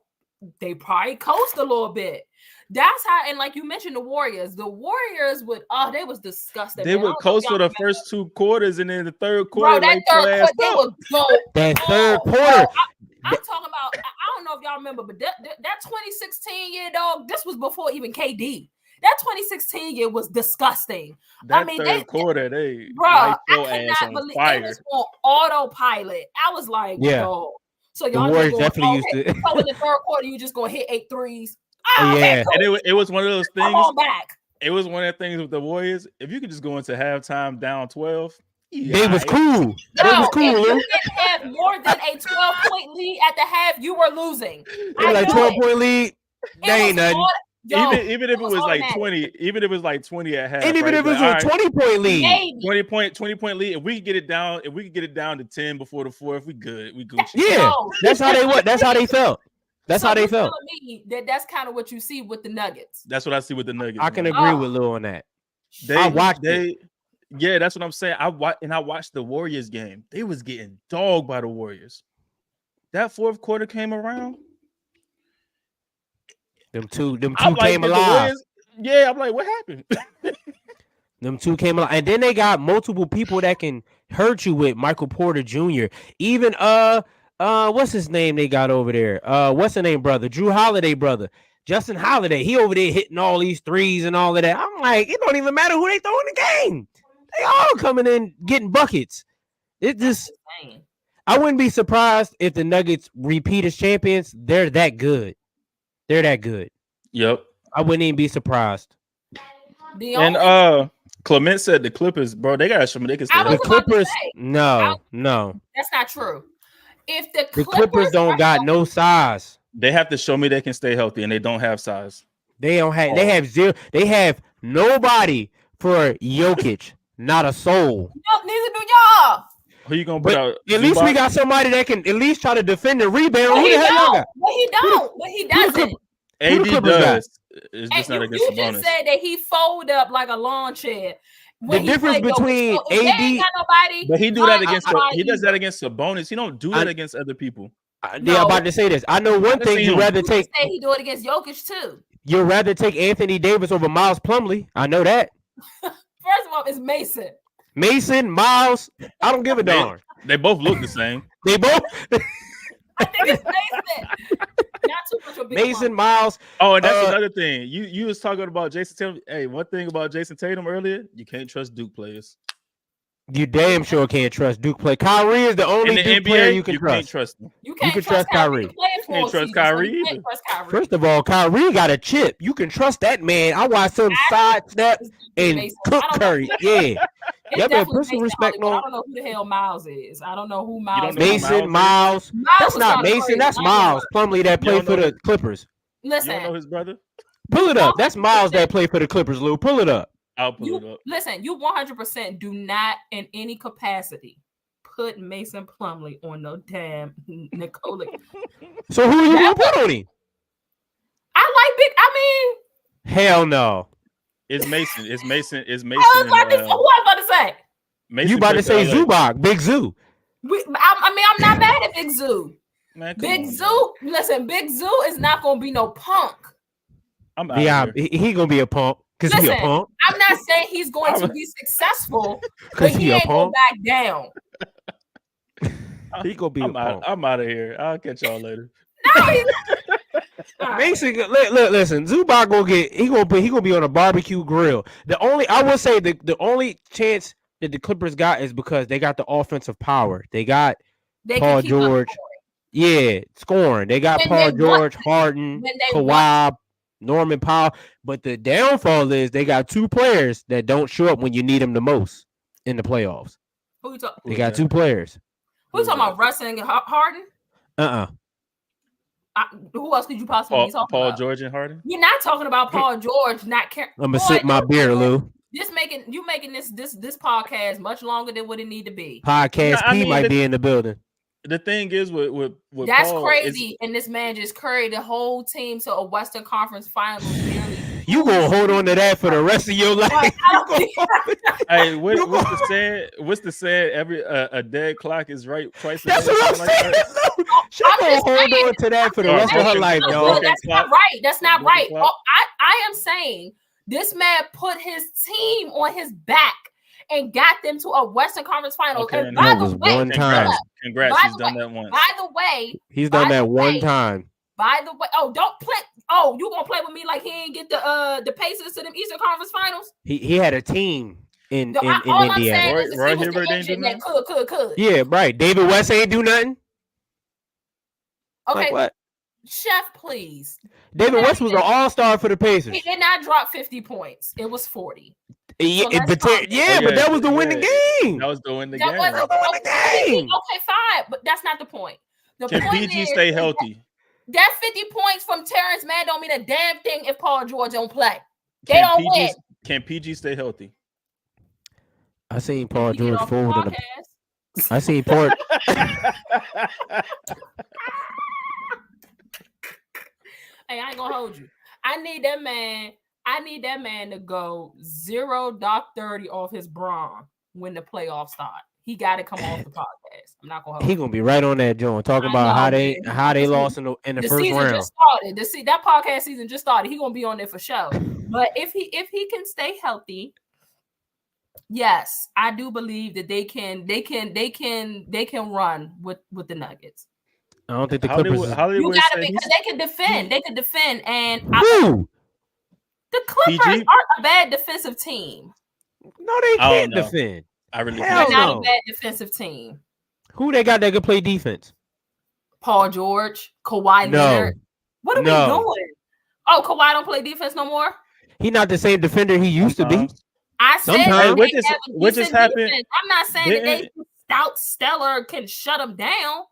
they probably coast a little bit. That's how, and like you mentioned, the Warriors would, they was disgusting. They would coast for the first 2 quarters, and then the third quarter, bro, that third quarter, they would go. That third quarter. I'm talking about, I don't know if y'all remember, but that 2016 year, dog, this was before even KD. That 2016 year was disgusting. Third quarter, I cannot believe it was on autopilot. I was like, yo. So y'all the Warriors definitely used to. So in the third quarter, you just gonna hit 8 threes. Yeah, and it was one of those things. Come on back. It was one of the things with the Warriors. If you could just go into halftime down 12, they was cool. They was cool. If you didn't have more than a 12-point lead at the half, you were losing. Like 12-point lead, they ain't nothing. Even if it was like 20, even if it was like 20 at half, and even if it was a 20-point lead, 20-point lead, if we could get it down to 10 before the 4th, we good. We Gucci. Yeah, that's how they what. That's how they felt. That's how they felt. Me that's kind of what you see with the Nuggets. That's what I see with the Nuggets. I can agree with Lou on that. I watched it. Yeah, that's what I'm saying. I watched the Warriors game. They was getting dogged by the Warriors. That fourth quarter came around. Them two came alive. Yeah, I'm like, what happened? Them 2 came alive, and then they got multiple people that can hurt you with Michael Porter Jr. Even what's his name they got over there? What's the name, brother? Drew Holiday, brother. Justin Holiday. He over there hitting all these threes and all of that. I'm like, it don't even matter who they throw in the game. They all coming in getting buckets. It just, I wouldn't be surprised if the Nuggets repeat as champions. They're that good. Yep. I wouldn't even be surprised. And Clement said the Clippers, bro, they got some. They can stay. The Clippers, no. That's not true. If the Clippers don't got no size, they have to show me they can stay healthy, and they don't have size. They don't have. They have zero. They have nobody for Jokic. Not a soul. No, neither do y'all. Who you gonna put out? At least we got somebody that can at least try to defend the rebound. Who the hell y'all got? But he don't. But he doesn't. AD does. It's just not against you just said that he fold up like a lawn chair. The difference between AD, but he do that against. He does that against Sabonis. He don't do that against other people. Yeah, I'm about to say this. I know one thing. You rather take. He do it against Jokic too. You'd rather take Anthony Davis over Miles Plumlee. I know that. First of all, it's Mason. Mason, Miles. I don't give a darn. They both look the same. They both. I think it's Mason. Not too much of Mason, Miles. Oh, and that's another thing. You was talking about Jason Tatum. Hey, one thing about Jason Tatum earlier, you can't trust Duke players. You damn sure can't trust Duke play. Kyrie is the only Duke NBA, player you can trust. Can't trust him. You can't trust Kyrie. You can't trust Kyrie either. First of all, Kyrie got a chip. You can trust that man. I watched him sidestep and cook Curry. Yeah. Y'all better put some respect on. I don't know who the hell Miles is. I don't know who Miles is. Mason, Miles. That's not Mason. That's Miles Plumlee that played for the Clippers. Listen. You don't know his brother? Pull it up. That's Miles that played for the Clippers, Lou. Pull it up. I'll pull it up. Listen, you 100% do not in any capacity put Mason Plumlee on no damn Nikola. So who are you going to put on him? Hell no. It's Mason. It's Mason. It's Mason. Who I was about to say? Mason, you about to say Zubac, Big Zoo. I'm not mad at Big Zoo. Man, Big Zoo, listen, Big Zoo is not going to be no punk. He going to be a punk. Because he a punk. I'm not saying he's going to be successful, but he ain't going back down. He gonna be a punk. I'm out of here. I'll catch y'all later. No, basically, listen. Zubac gonna be on a barbecue grill. I will say the only chance that the Clippers got is because they got the offensive power. They got Paul George. Yeah, scoring. They got Paul George, Harden, Kawhi, Norman Powell. But the downfall is they got two players that don't show up when you need them the most in the playoffs. Who you talking? They got two players. Who you talking about? Russ and Harden? Who else could you possibly be talking Paul about? George and Harden? You're not talking about Paul George. Not caring. I'm gonna sip my beer, Lou. Making this podcast much longer than what it need to be. Podcast P might be in the building. The thing is with that's Paul, crazy, and this man just carried the whole team to a Western Conference Finals. You gonna hold on to that for the rest of your life? Hey, what's the saying? Every a dead clock is right twice. That's what I'm saying. She's gonna hold on to that for the rest of her life, dog. That's not right. That's not right. I am saying this man put his team on his back and got them to a Western Conference Finals. Okay, and by the way, one time. Congrats, he's done that once. By the way, he's done that one time. By the way, don't play. Oh, you gonna play with me like he ain't get the Pacers to them Eastern Conference Finals? He had a team in all Indiana. I'm saying is Roy he was Hibbert the ain't do engine that could. Yeah, right. David West ain't do nothing. Okay, like what? Chef, please. David West was an all-star for the Pacers. He did not drop 50 points. It was 40. Yeah, but that was the winning game. That was the winning game. Okay, fine, but that's not the point. Can PG stay healthy? That 50 points from Terrence Mann don't mean a damn thing if Paul George don't play. They don't win. Can PG stay healthy? I seen Paul George forward in the. I seen Paul. Hey, I ain't gonna hold you. I need that man to go 0-30 off his brawn when the playoffs start. He got to come off the podcast. I'm not gonna hold. He gonna be right on that joint talking about how they lost in the first season round. Just started. That podcast season just started. He gonna be on there for sure. But if he can stay healthy, yes, I do believe that they can run with the Nuggets. I don't think the Clippers. You gotta because they can defend. They can defend, and the Clippers aren't a bad defensive team. No, they can't defend. They're not a bad defensive team. Who they got that can play defense? Paul George, Kawhi Leonard. What are we doing? Oh, Kawhi don't play defense no more? He's not the same defender he used to be. I said what just happened? Defense. I'm not saying that they stout stellar can shut them down.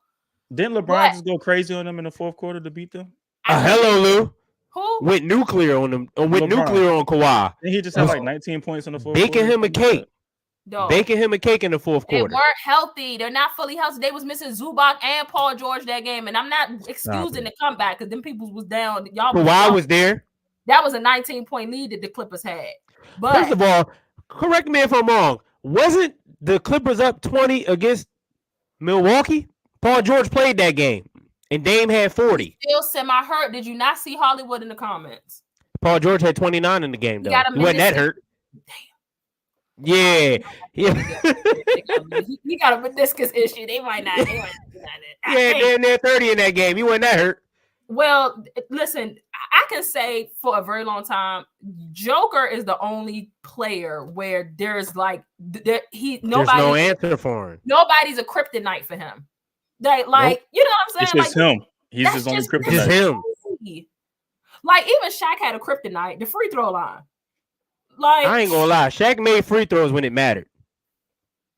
Didn't LeBron just go crazy on them in the fourth quarter to beat them? Hello, Lou. Who went nuclear on them? Went nuclear on Kawhi. And he just had like 19 points in the fourth quarter. Baking him a cake. Dog. Baking him a cake in the fourth quarter. They weren't healthy. They're not fully healthy. They was missing Zubac and Paul George that game. And I'm not excusing the comeback because them people was down. Kawhi was there. That was a 19-point lead that the Clippers had. But first of all, correct me if I'm wrong. Wasn't the Clippers up 20 against Milwaukee? Paul George played that game. And Dame had 40. Still semi-hurt. Did you not see Hollywood in the comments? Paul George had 29 in the game, though. He wasn't that hurt. Damn. Yeah. He got a meniscus issue. They might not. They might not. Yeah, they're 30 in that game. You wasn't that hurt. Well, listen, I can say for a very long time, Joker is the only player where there's like there's no answer for him. Nobody's a kryptonite for him. Like nope. You know what I'm saying? It's just him. He's his only kryptonite. Just him. Like even Shaq had a kryptonite, the free throw line. Like I ain't gonna lie, Shaq made free throws when it mattered.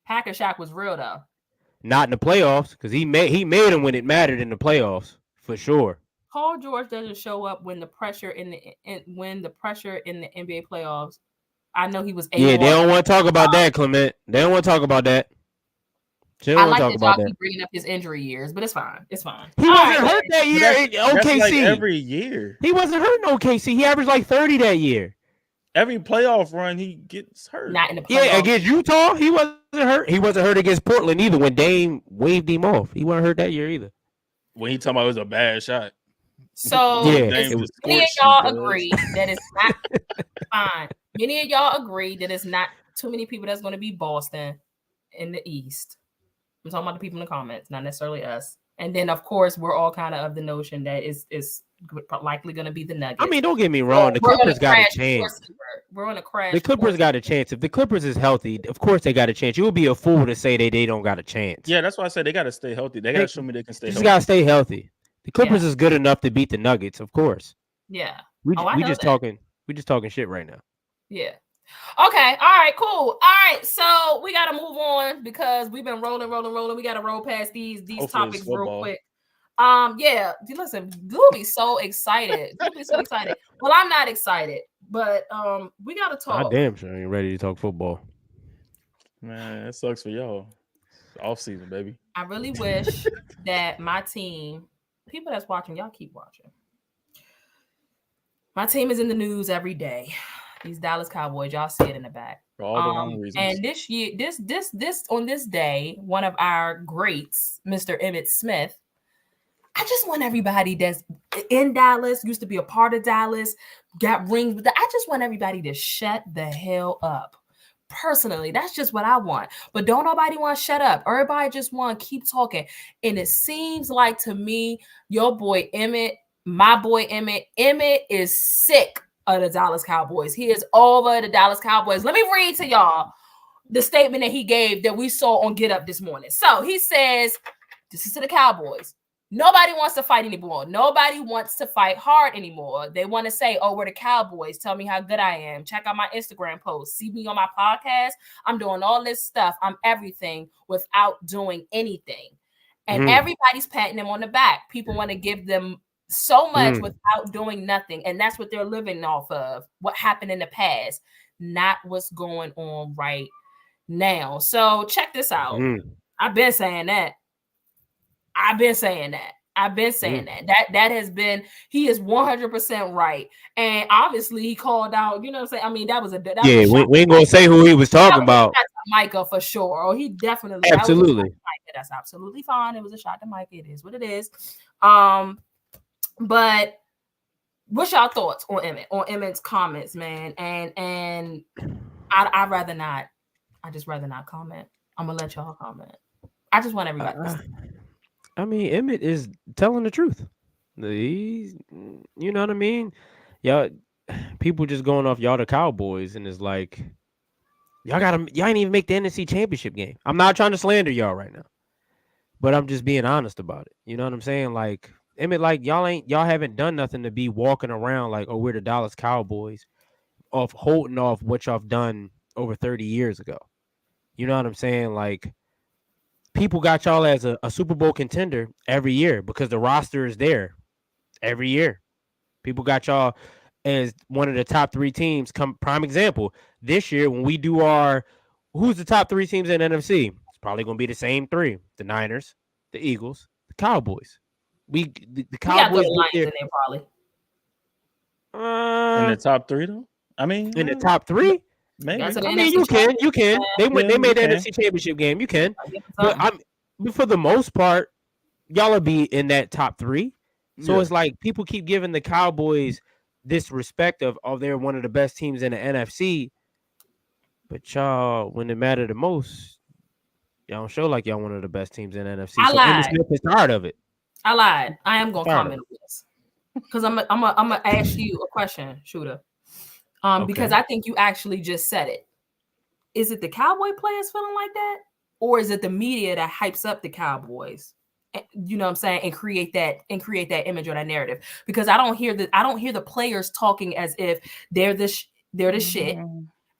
Hacker Shaq was real though. Not in the playoffs, because he made them when it mattered in the playoffs for sure. Paul George doesn't show up when the pressure in the NBA playoffs. I know he was. Yeah, they don't want to talk about that, Clement. They don't want to talk about that. I like that y'all keep bringing up his injury years, but it's fine. It's fine. He wasn't hurt that year in OKC. That's like every year. He wasn't hurt in OKC. He averaged like 30 that year. Every playoff run, he gets hurt. Not in the playoffs. Yeah, against Utah, he wasn't hurt. He wasn't hurt against Portland either when Dame waved him off. He wasn't hurt that year either. When he talking about it was a bad shot. So many of y'all agree that it's not fine. Many of y'all agree that it's not too many people that's going to be Boston in the East. I'm talking about the people in the comments, not necessarily us. And then, of course, we're all kind of the notion that it's likely going to be the Nuggets. I mean, don't get me wrong. The Clippers got a chance. We're on a crash. The Clippers got a chance. If the Clippers is healthy, of course they got a chance. You would be a fool to say they don't got a chance. Yeah, that's why I said they got to stay healthy. They got to show me they can stay healthy. Just got to stay healthy. The Clippers is good enough to beat the Nuggets, of course. Yeah. We just talking shit right now. Yeah. Okay. All right. Cool. All right. So we got to move on because we've been rolling. We got to roll past these topics real quick. Yeah. Listen, you'll be so excited. Well, I'm not excited, but we got to talk. I damn sure ain't ready to talk football. Man, it sucks for y'all. It's off season, baby. I really wish that my team, people that's watching, y'all keep watching. My team is in the news every day. These Dallas Cowboys, y'all see it in the back. For all the wrong reasons. And this year, on this day, one of our greats, Mr. Emmitt Smith, I just want everybody that's in Dallas, used to be a part of Dallas, got rings with that. I just want everybody to shut the hell up. Personally, that's just what I want. But don't nobody want to shut up. Everybody just want to keep talking. And it seems like to me, your boy Emmitt, my boy Emmitt is sick of the Dallas Cowboys. He is over the Dallas Cowboys. Let me read to y'all the statement that he gave that we saw on Get Up this morning. So he says, this is to the Cowboys. Nobody wants to fight anymore. Nobody wants to fight hard anymore. They want to say, oh, we're the Cowboys. Tell me how good I am. Check out my Instagram post. See me on my podcast. I'm doing all this stuff. I'm everything without doing anything. And everybody's patting them on the back. People want to give them so much without doing nothing. And that's what they're living off of. What happened in the past, not what's going on right now. So check this out. I've been saying that. That has been, he is 100% right. And obviously he called out, you know what I'm saying? I mean, we ain't gonna say who he was talking about. Micah for sure. Or he definitely absolutely. That's absolutely fine. It was a shot to Micah. It is what it is. But what's y'all thoughts on Emmitt's comments, man? And I'd rather not. I just rather not comment. I'm gonna let y'all comment. I just want everybody to I mean, Emmitt is telling the truth. He's, you know what I mean? Y'all, people just going off y'all the Cowboys, and it's like, y'all ain't even make the NFC Championship game. I'm not trying to slander y'all right now, but I'm just being honest about it. You know what I'm saying? Like, Emmitt, like y'all haven't done nothing to be walking around like, oh, we're the Dallas Cowboys, of holding off what y'all have done over 30 years ago. You know what I'm saying? Like, people got y'all as a Super Bowl contender every year because the roster is there every year. People got y'all as one of the top 3 teams. Prime example, this year when we do who's the top 3 teams in NFC? It's probably going to be the same 3. The Niners, the Eagles, the Cowboys. The Cowboys in there probably. In the top 3 though? I mean, in the top 3? Maybe. I mean, you can. They made the NFC Championship game. You can. But for the most part, y'all will be in that top 3. So it's like people keep giving the Cowboys this respect of they're one of the best teams in the NFC. But y'all, when it mattered the most, y'all don't show like y'all one of the best teams in NFC. I So Emmitt lied. Smith is tired of it. I lied. I am gonna Tired comment on this because I'm gonna ask you a question, Shooter. Because Okay. I think you actually just said it. Is it the Cowboy players feeling like that, or is it the media that hypes up the Cowboys? You know what I'm saying, and create that image or that narrative? Because I don't hear the players talking as if they're the shit.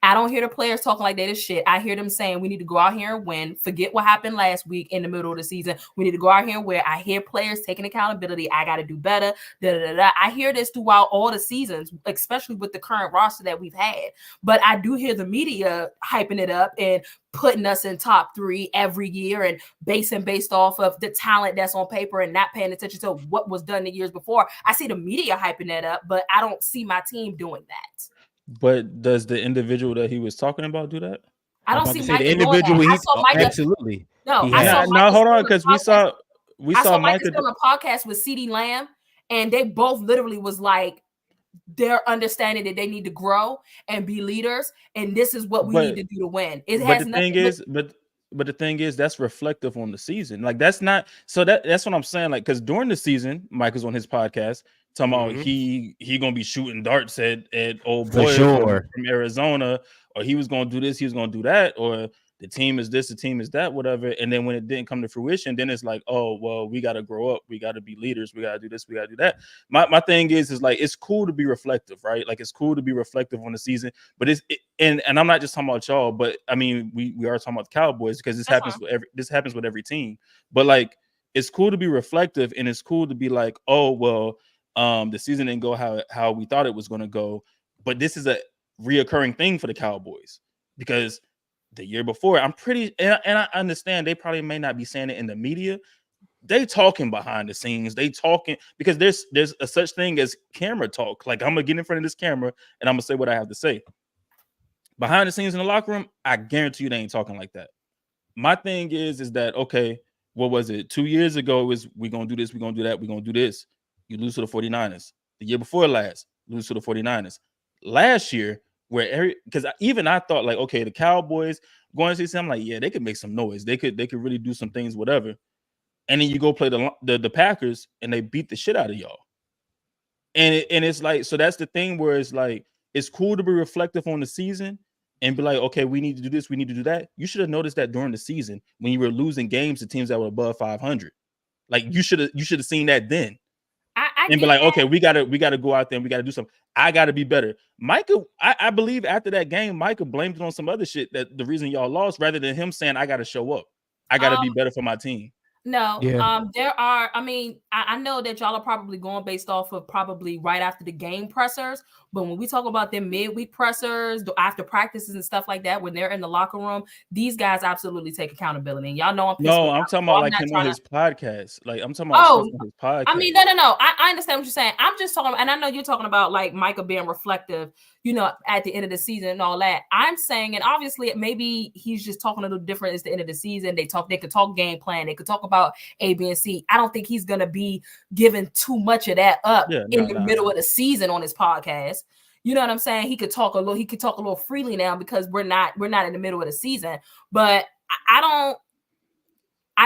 I don't hear the players talking like they the shit. I hear them saying we need to go out here and win. Forget what happened last week in the middle of the season. We need to go out here and win. I hear players taking accountability. I got to do better. I hear this throughout all the seasons, especially with the current roster that we've had. But I do hear the media hyping it up and putting us in top 3 every year and based off of the talent that's on paper and not paying attention to what was done the years before. I see the media hyping that up, but I don't see my team doing that. But does the individual that he was talking about do that? I don't about see to say Micah the doing individual. that. I saw Micah. Absolutely. No, He I has. saw No, Micah hold on, still because on a we I saw saw Micah Micah. still on a podcast with CeeDee Lamb, and they both literally was like, they're understanding that they need to grow and be leaders, and this is what we need to do to win. It But has the nothing. thing is, but the thing is, that's reflective on the season. Like that's not so that's what I'm saying. Like, because during the season, Micah's on his podcast talking about he gonna be shooting darts at old For boy sure. from Arizona, or he was gonna do this, he was gonna do that, or the team is this, the team is that, whatever. And then when it didn't come to fruition, then it's like, oh well, we got to grow up, we got to be leaders, we got to do this, we got to do that. My thing is like it's cool to be reflective, right? Like it's cool to be reflective on the season, but and I'm not just talking about y'all, but I mean we are talking about the Cowboys because this happens with every team. But like it's cool to be reflective, and it's cool to be like, oh well, the season didn't go how we thought it was going to go, but this is a reoccurring thing for the Cowboys because the year before, I'm pretty, and I understand they probably may not be saying it in the media. They talking behind the scenes. They talking because there's a such thing as camera talk. Like I'm gonna get in front of this camera and I'm gonna say what I have to say. Behind the scenes in the locker room, I guarantee you they ain't talking like that. My thing is that okay, what was it? 2 years ago is we gonna do this, we gonna do that, we gonna do this. You lose to the 49ers. The year before last, lose to the 49ers. Last year, because even I thought like, okay, the Cowboys going to see something like, yeah, they could make some noise. They could really do some things, whatever. And then you go play the Packers and they beat the shit out of y'all. And it's like, so that's the thing where it's like, it's cool to be reflective on the season and be like, okay, we need to do this, we need to do that. You should have noticed that during the season when you were losing games to teams that were above 500. Like you should have seen that then. And be like, okay, we gotta go out there and we gotta do something. I gotta be better. Micah, I believe after that game, Micah blamed it on some other shit that the reason y'all lost, rather than him saying, I gotta show up. I gotta be better for my team. No, Yeah. there are. I mean, I know that y'all are probably going based off of probably right after the game pressers. But when we talk about them midweek pressers, after practices and stuff like that, when they're in the locker room, these guys absolutely take accountability. And y'all know I'm pissed. No, I'm talking about like him on his podcast. Like I'm talking about stuff on his podcast. I mean, no. I understand what you're saying. I'm just talking, and I know you're talking about like Micah being reflective, you know, at the end of the season and all that. I'm saying, and obviously maybe he's just talking a little different. It's the end of the season. They could talk game plan. They could talk about A, B, and C. I don't think he's gonna be giving too much of that up in the middle of the season on his podcast. You know what I'm saying? He could talk a little freely now because we're not in the middle of the season. But I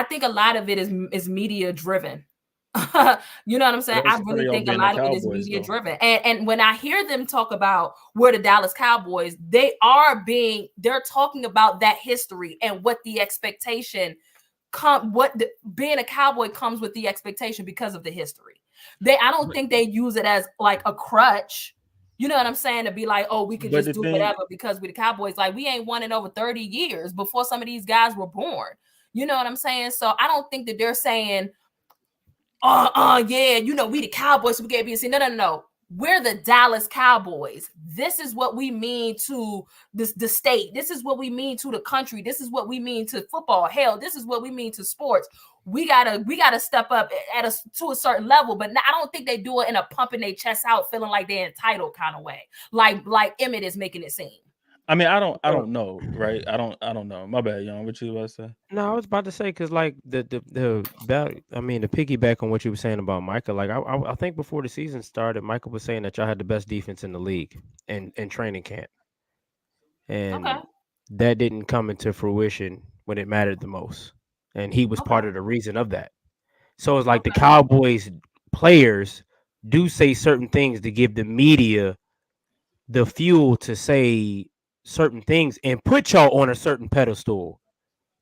think a lot of it is media driven. You know what I'm saying? I really think a lot of it is media driven. And when I hear them talk about we're the Dallas Cowboys, they're talking about that history and what the expectation being a Cowboy comes with the expectation because of the history. I don't think they use it as like a crutch. You know what I'm saying? To be like, oh, we could just do whatever because we're the Cowboys. Like we ain't won in over 30 years before some of these guys were born. You know what I'm saying? So I don't think that they're saying, yeah, you know, we the Cowboys, we can't be seen. No. We're the Dallas Cowboys. This is what we mean to the state. This is what we mean to the country. This is what we mean to football. Hell, this is what we mean to sports. We gotta step up to a certain level, but I don't think they do it in a pumping their chest out, feeling like they're entitled kind of way, like Emmett is making it seem. I mean, I don't know, right? I don't know. My bad, young. What you about to say? No, I was about to say because like the piggyback on what you were saying about Micah. Like I think before the season started, Micah was saying that y'all had the best defense in the league in training camp, and that didn't come into fruition when it mattered the most. And he was part of the reason of that. So it's like the Cowboys players do say certain things to give the media the fuel to say certain things and put y'all on a certain pedestal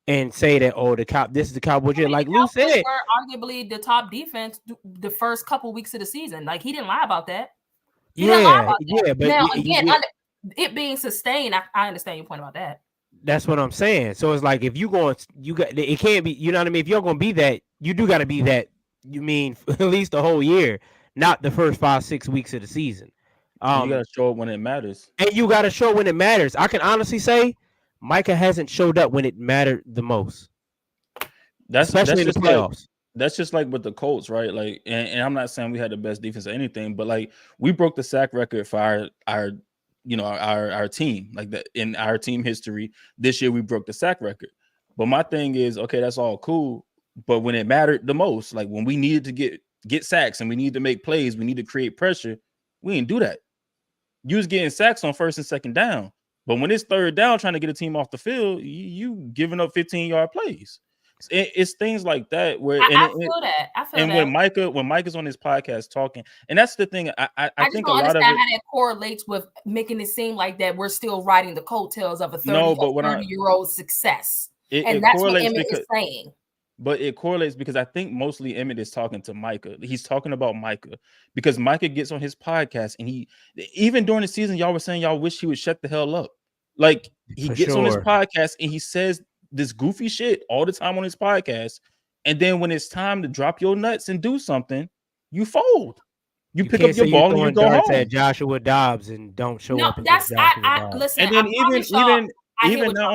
and say that, oh, this is the Cowboys. Like Lou said, were arguably the top defense the first couple weeks of the season. Like he didn't lie about that. He didn't lie about that. But now again, it being sustained, I understand your point about that. That's what I'm saying. So it's like if you got it can't be. You know what I mean? If you're going to be that, you do got to be that. You mean at least the whole year, not the first 5-6 weeks of the season. You got to show up when it matters. And you got to show when it matters. I can honestly say Micah hasn't showed up when it mattered the most. Especially in the playoffs. That's just like with the Colts, right? Like, and I'm not saying we had the best defense or anything, but like we broke the sack record for our team, like that in our team history. This year we broke the sack record. But my thing is, okay, that's all cool. But when it mattered the most, like when we needed to get sacks and we need to make plays, we need to create pressure, we didn't do that. You was getting sacks on first and second down. But when it's third down trying to get a team off the field, you giving up 15-yard plays. It's things like that where I feel that. And when Micah's on his podcast talking, and that's the thing. I think a lot of it, how that correlates with making it seem like that we're still riding the coattails of a 30-year-old success. And that's what Emmett is saying. But it correlates because I think mostly Emmett is talking to Micah. He's talking about Micah because Micah gets on his podcast and he, even during the season, y'all were saying y'all wish he would shut the hell up. Like he gets on his podcast and he says this goofy shit all the time on his podcast. And then when it's time to drop your nuts and do something, you fold. You pick up your ball and you go home. At Joshua Dobbs and don't show up. Listen. And then even not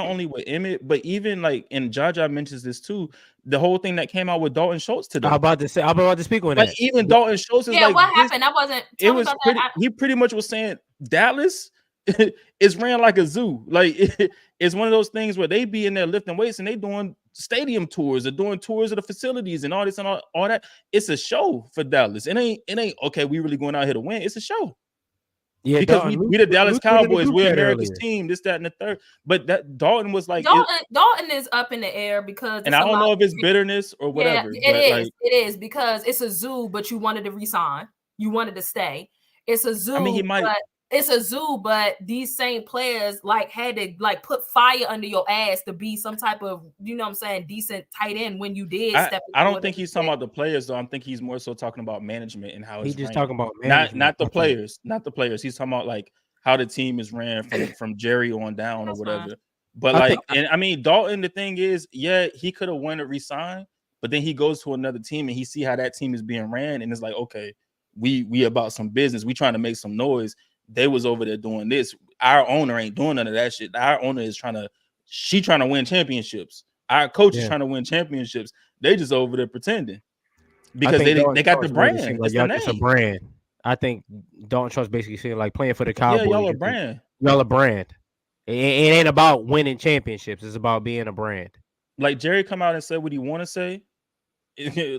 only with Emmett, but even like, and Jaja mentions this too, the whole thing that came out with Dalton Schultz today. I'm about to speak on that. Like even Dalton Schultz is like, what happened? I wasn't. He pretty much was saying Dallas is ran like a zoo. Like it's one of those things where they be in there lifting weights and they doing stadium tours or doing tours of the facilities and all this and all that. It's a show for Dallas. It ain't okay. We really going out here to win. It's a show. Yeah, because we the Dallas Cowboys, we're America's team, this, that, and the third. But that Dalton was like Dalton is up in the air because, and I don't know if it's bitterness or whatever. Yeah, it is because it's a zoo, but you wanted to resign, you wanted to stay. It's a zoo. I mean, he might. It's a zoo, but these same players like had to like put fire under your ass to be some type of, you know what I'm saying, decent tight end when you did step. I don't think he's talking about the players though. I think he's more so talking about management and how he's just talking about management. Not the players, not the players. He's talking about like how the team is ran from Jerry on down or whatever. Fine. But like, and I mean, Dalton, the thing is, yeah, he could have won a resign, but then he goes to another team and he see how that team is being ran, and it's like, okay, we about some business. We trying to make some noise. They was over there doing this. Our owner ain't doing none of that shit. Our owner is trying to win championships. Our coach is trying to win championships. They just over there pretending because they got the brand. Like it's a brand. I think Dalton Schultz basically saying like playing for the Cowboys. Yeah, y'all a brand. Y'all a brand. It ain't about winning championships. It's about being a brand. Like Jerry come out and said what he want to say.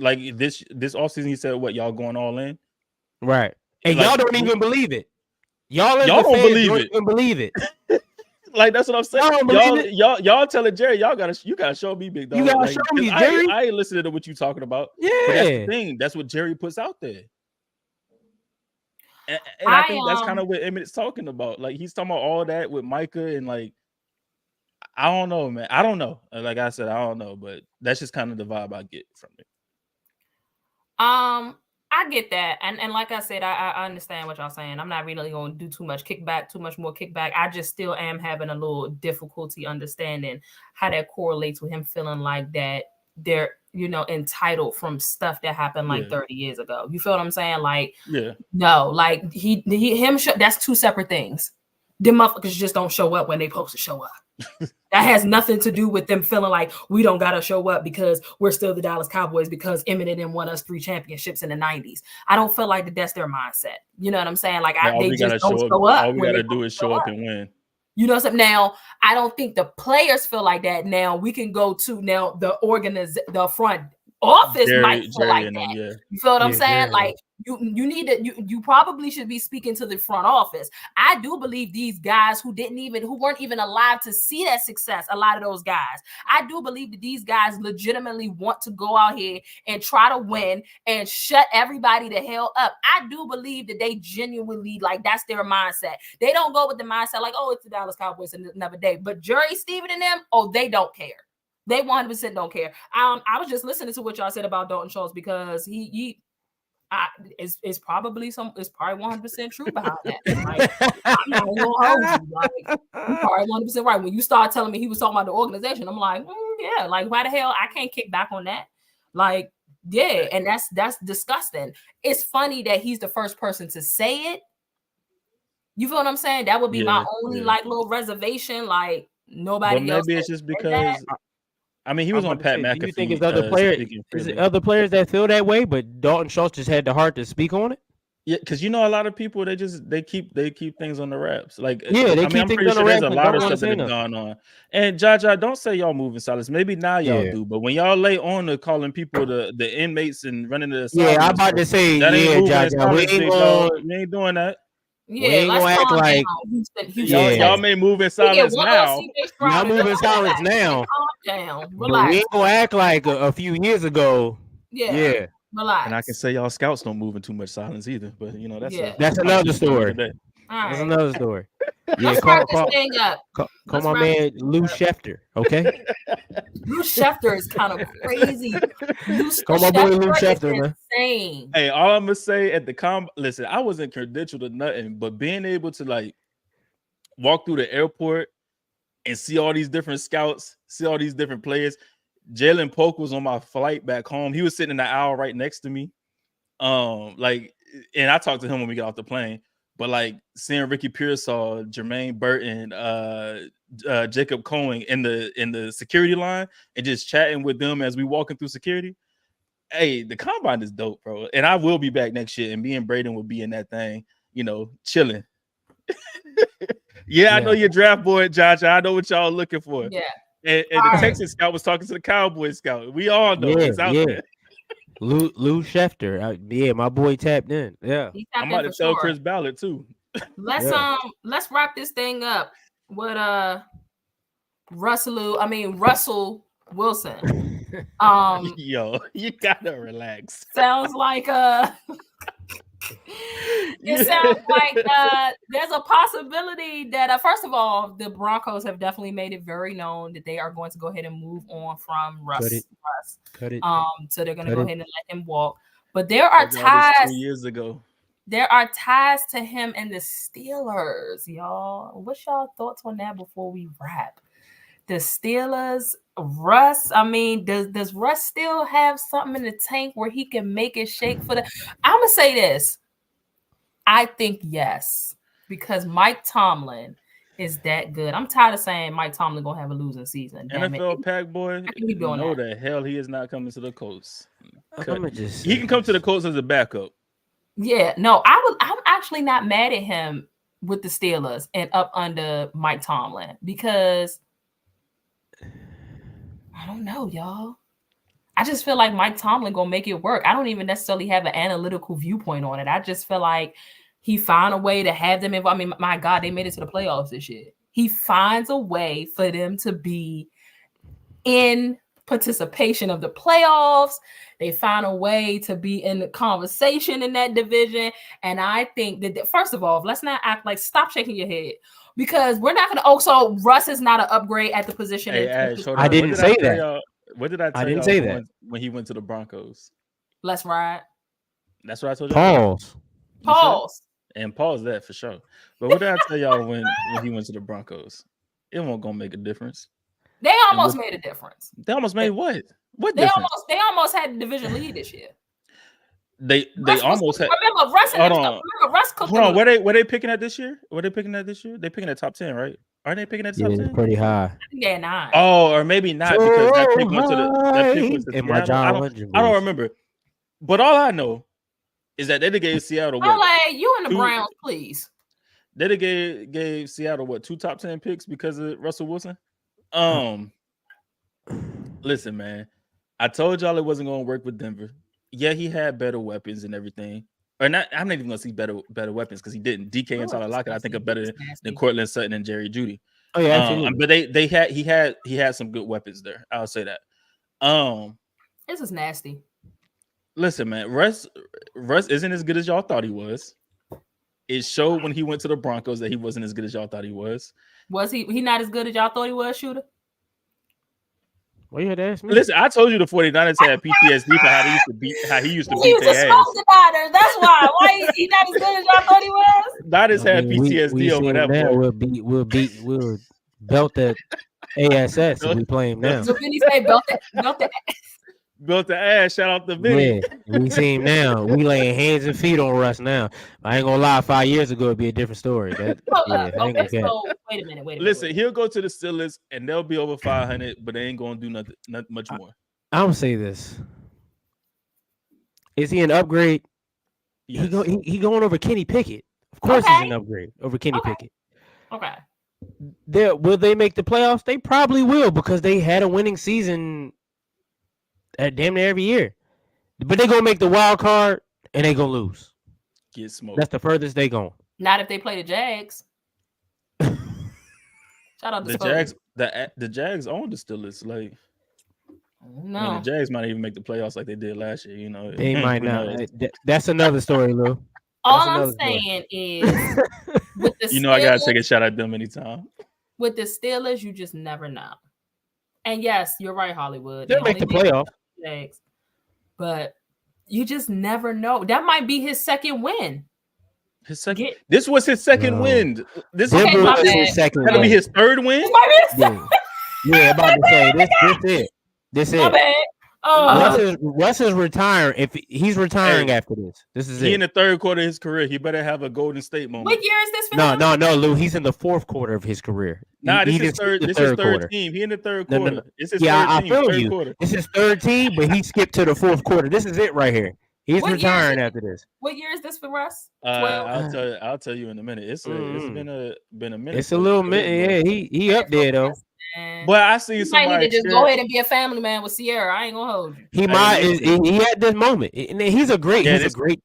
Like this offseason, he said, "What, y'all going all in?" Right, and like, y'all don't even believe it. Y'all don't believe it. Even believe it. Like that's what I'm saying. Y'all telling Jerry, you gotta show me, big dog. You gotta show me, Jerry. I ain't listening to what you talking about. Yeah, but that's the thing. That's what Jerry puts out there. And I think that's kind of what Emmett's talking about. Like he's talking about all that with Micah and like, I don't know, man. I don't know. Like I said, I don't know, but that's just kind of the vibe I get from it. I get that. And like I said, I understand what y'all saying. I'm not really going to do too much more kickback. I just still am having a little difficulty understanding how that correlates with him feeling like that they're, entitled from stuff that happened like 30 years ago. You feel what I'm saying? Like, no, like that's two separate things. Them motherfuckers just don't show up when they supposed to show up. That has nothing to do with them feeling like we don't gotta show up because we're still the Dallas Cowboys because Eminem didn't won us 3 championships in the 90s. I don't feel like that's their mindset. You know what I'm saying? Like they just don't show up. All we gotta do is show up and win. You know something? Now I don't think the players feel like that. Now we can go to the front office might feel like that. You feel what I'm saying? Like You need to you probably should be speaking to the front office. I do believe these guys who weren't even alive to see that success, a lot of those guys, I do believe that these guys legitimately want to go out here and try to win and shut everybody the hell up. I do believe that they genuinely, like, that's their mindset. They don't go with the mindset like, oh, it's the Dallas Cowboys another day. But Jerry, Steven, and them, oh, they don't care. They 100% don't care. I was just listening to what y'all said about Dalton Schultz because it's probably 100% true behind that. Like, I'm not gonna hold you. Like, you're probably 100% right. When you start telling me he was talking about the organization, I'm like, yeah, like, why the hell I can't kick back on that? Like, yeah, and that's disgusting. It's funny that he's the first person to say it. You feel what I'm saying? That would be my only like little reservation. Like, nobody else. Maybe it's just because. I mean, he was on Pat McAfee. Do you think it's other players? Is it other players that feel that way? But Dalton Schultz just had the heart to speak on it. Yeah, because a lot of people they keep things on the wraps. Like, yeah, they keep things on the wraps. There's a lot of stuff that has gone on. And Jaja, don't say y'all moving silence. Maybe now y'all do, but when y'all lay on to calling people the inmates and running the I'm about to say, Jaja, we ain't doing that. Yeah, let's act like y'all may move in silence now. Y'all move in silence now. Calm down, relax. But we ain't gonna act like a few years ago. Yeah. Relax. And I can say y'all scouts don't move in too much silence either. But that's another story. That's another story. Let's start this thing up. Call my man Lou Schefter, okay? Lou Schefter is kind of crazy. Call my boy Lou Schefter, man. Insane. Hey, all I'm gonna say at the listen, I wasn't credentialed to nothing, but being able to like walk through the airport and see all these different scouts, see all these different players. Jalen Polk was on my flight back home. He was sitting in the aisle right next to me. And I talked to him when we got off the plane. But like seeing Ricky Pearsall, Jermaine Burton, Jacob Cohen in the security line and just chatting with them as we walking through security. Hey, the combine is dope, bro. And I will be back next year. And me and Braden will be in that thing, chilling. I know your draft boy, Josh. I know what y'all looking for. Yeah. And the Texas scout was talking to the Cowboy scout. We all know it's out there. Lou Schefter. My boy tapped in. Yeah. I'm about to tell Chris Ballard too. Let's wrap this thing up with Russell Wilson. Yo, you gotta relax. Sounds like it sounds like there's a possibility that first of all, the Broncos have definitely made it very known that they are going to go ahead and move on from Russ. Cut it. So they're going to go ahead and let him walk. But there are ties 2 years ago. There are ties to him and the Steelers, y'all. What's y'all thoughts on that before we wrap? The Steelers, Russ. I mean, does Russ still have something in the tank where he can make it shake for the? I'm gonna say this. I think yes, because Mike Tomlin is that good. I'm tired of saying Mike Tomlin gonna have a losing season. NFL Pack boy, know the hell he is not coming to the Colts. He can come to the Colts as a backup. Yeah, no, I'm actually not mad at him with the Steelers and up under Mike Tomlin because I don't know, y'all. I just feel like Mike Tomlin gonna make it work. I don't even necessarily have an analytical viewpoint on it. I just feel like he found a way to have them involved. I mean, my God, they made it to the playoffs this year. He finds a way for them to be in participation of the playoffs. They find a way to be in the conversation in that division. And I think that, first of all, let's not act like, stop shaking your head because we're not going to, so Russ is not an upgrade at the position. I didn't say that. What did I tell you? I didn't say that. When he went to the Broncos. Let's ride. That's what I told you. Pause. And pause that for sure. But what did I tell y'all when he went to the Broncos? It won't gonna make a difference. They almost made a difference. They almost made what? What they difference? They almost had the division lead this year. They almost had. Remember Russ? Russ cooked. Hold on. Were they picking at this year? They picking at top 10, right? Are they picking at the top 10? Pretty high. I think they're 9. Oh, or maybe not because that pick went to the. I don't remember. But all I know is that they gave Seattle what? You and the Browns, please. They gave Seattle what? 2 top 10 picks because of Russell Wilson. Listen, man. I told y'all it wasn't going to work with Denver. Yeah, he had better weapons and everything, Or not, I'm not even gonna see better weapons because he didn't. DK and Tyler Lockett, I think, are better than Cortland Sutton and Jerry Jeudy. Oh yeah, absolutely. But he had some good weapons there. I'll say that. This is nasty. Listen, man, Russ isn't as good as y'all thought he was. It showed when he went to the Broncos that he wasn't as good as y'all thought he was. Was he not as good as y'all thought he was, Shooter? Well, you had to ask me. Listen, I told you the 49ers had PTSD for how he used to beat He was their a ass. smoke divider. That's why. Why he not as good as y'all thought he was? Niners had PTSD over that. Now we'll belt the ASS if we play him now. So Vinny say belt the Built the ass. Shout out to Vinny. Yeah, we see him now. We laying hands and feet on Russ now. I ain't gonna lie. 5 years ago, it'd be a different story. Okay, so wait a minute. Listen, he'll go to the Steelers and they'll be over 500, but they ain't gonna do nothing much more. I'm gonna say this: is he an upgrade? Yes. He going over Kenny Pickett. Of course, he's an upgrade over Kenny Pickett. Okay. Will they make the playoffs? They probably will because they had a winning season at damn near every year. But they're gonna make the wild card and they gonna lose. Get smoked. That's the furthest they going. Not if they play the Jags. Shout out to the Jags. The Jags own the Steelers. Like, no, I mean, the Jags might even make the playoffs like they did last year. You know, they might not. That's another story, Lou. All I'm saying is, with the Steelers, I gotta take a shot at them anytime. With the Steelers, you just never know. And yes, you're right, Hollywood. They'll make the playoff. But you just never know. That might be his second win. This was his second win. This was his second. That'll be his third win. Yeah, about to say this it. My bad. Russ is retiring. If he's retiring after this, this is it. He in the third quarter of his career. He better have a Golden State moment. What year is this for him? No, Lou. He's in the fourth quarter of his career. Nah, this is third. This is third team. He in the third quarter. No. This is third team. Third quarter. This is third team, but he skipped to the fourth quarter. This is it right here. He's retiring after this. What year is this for Russ? I'll tell you in a minute. It's been a minute. It's a little minute. Yeah, he up there though. But I see somebody. Might need to just go ahead and be a family man with Sierra. I ain't gonna hold you. He might. He had this moment. He's a great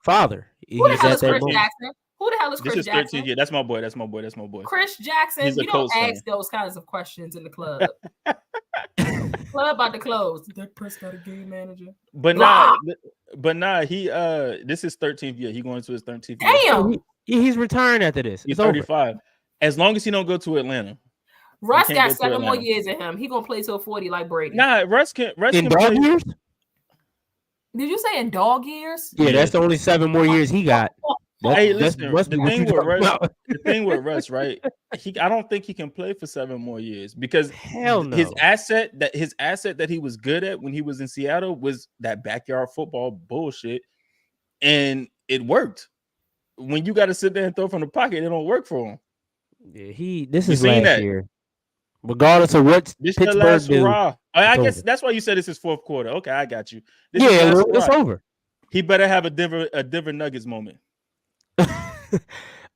father. Who the hell is Chris Jackson? Who the hell is Chris Jackson? 13, yeah, that's my boy. That's my boy. Chris Jackson. You don't ask those kinds of questions in the club. Club about to close. Dak Prescott a game manager. But he this is 13th year. He going to his 13th year. Damn. He's retiring after this. He's 35. As long as he don't go to Atlanta. Russ got 7 more years in him. He gonna play till 40 like Brady. Nah, Russ can in dog years. Did you say in dog years? Yeah, that's the only 7 more years he got. Hey, listen. The thing with Russ, right? I don't think he can play for 7 more years because his asset that he was good at when he was in Seattle was that backyard football bullshit, and it worked. When you got to sit there and throw from the pocket, it don't work for him. Yeah, this is last year. Regardless of what Pittsburgh do, I guess that's why you said this is fourth quarter. Okay, I got you. It's over. He better have a Denver Nuggets moment.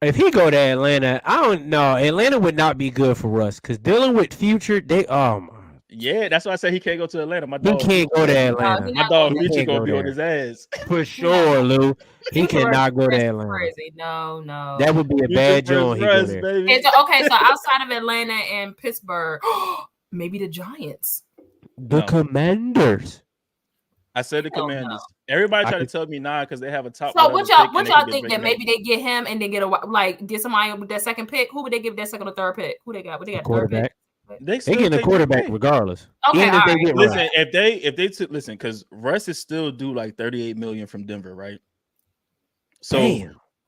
If he go to Atlanta, I don't know. Atlanta would not be good for Russ because dealing with Future, yeah, that's why I said he can't go to Atlanta. He can't go to Atlanta. My dog Future gonna be on his ass for sure, Lou. He cannot go to Atlanta. Crazy. No. That would be a bad joint. Okay, so outside of Atlanta and Pittsburgh, maybe the Giants, the Commanders. I said the Commanders. No. Everybody try to tell me because they have a top. So what y'all think that maybe they get him and then get somebody with that second pick? Who would they give that second or third pick? Who they got? What they got? Quarterback. They getting a quarterback regardless. Okay, listen, if they took because Russ is still due like $38 million from Denver, right? So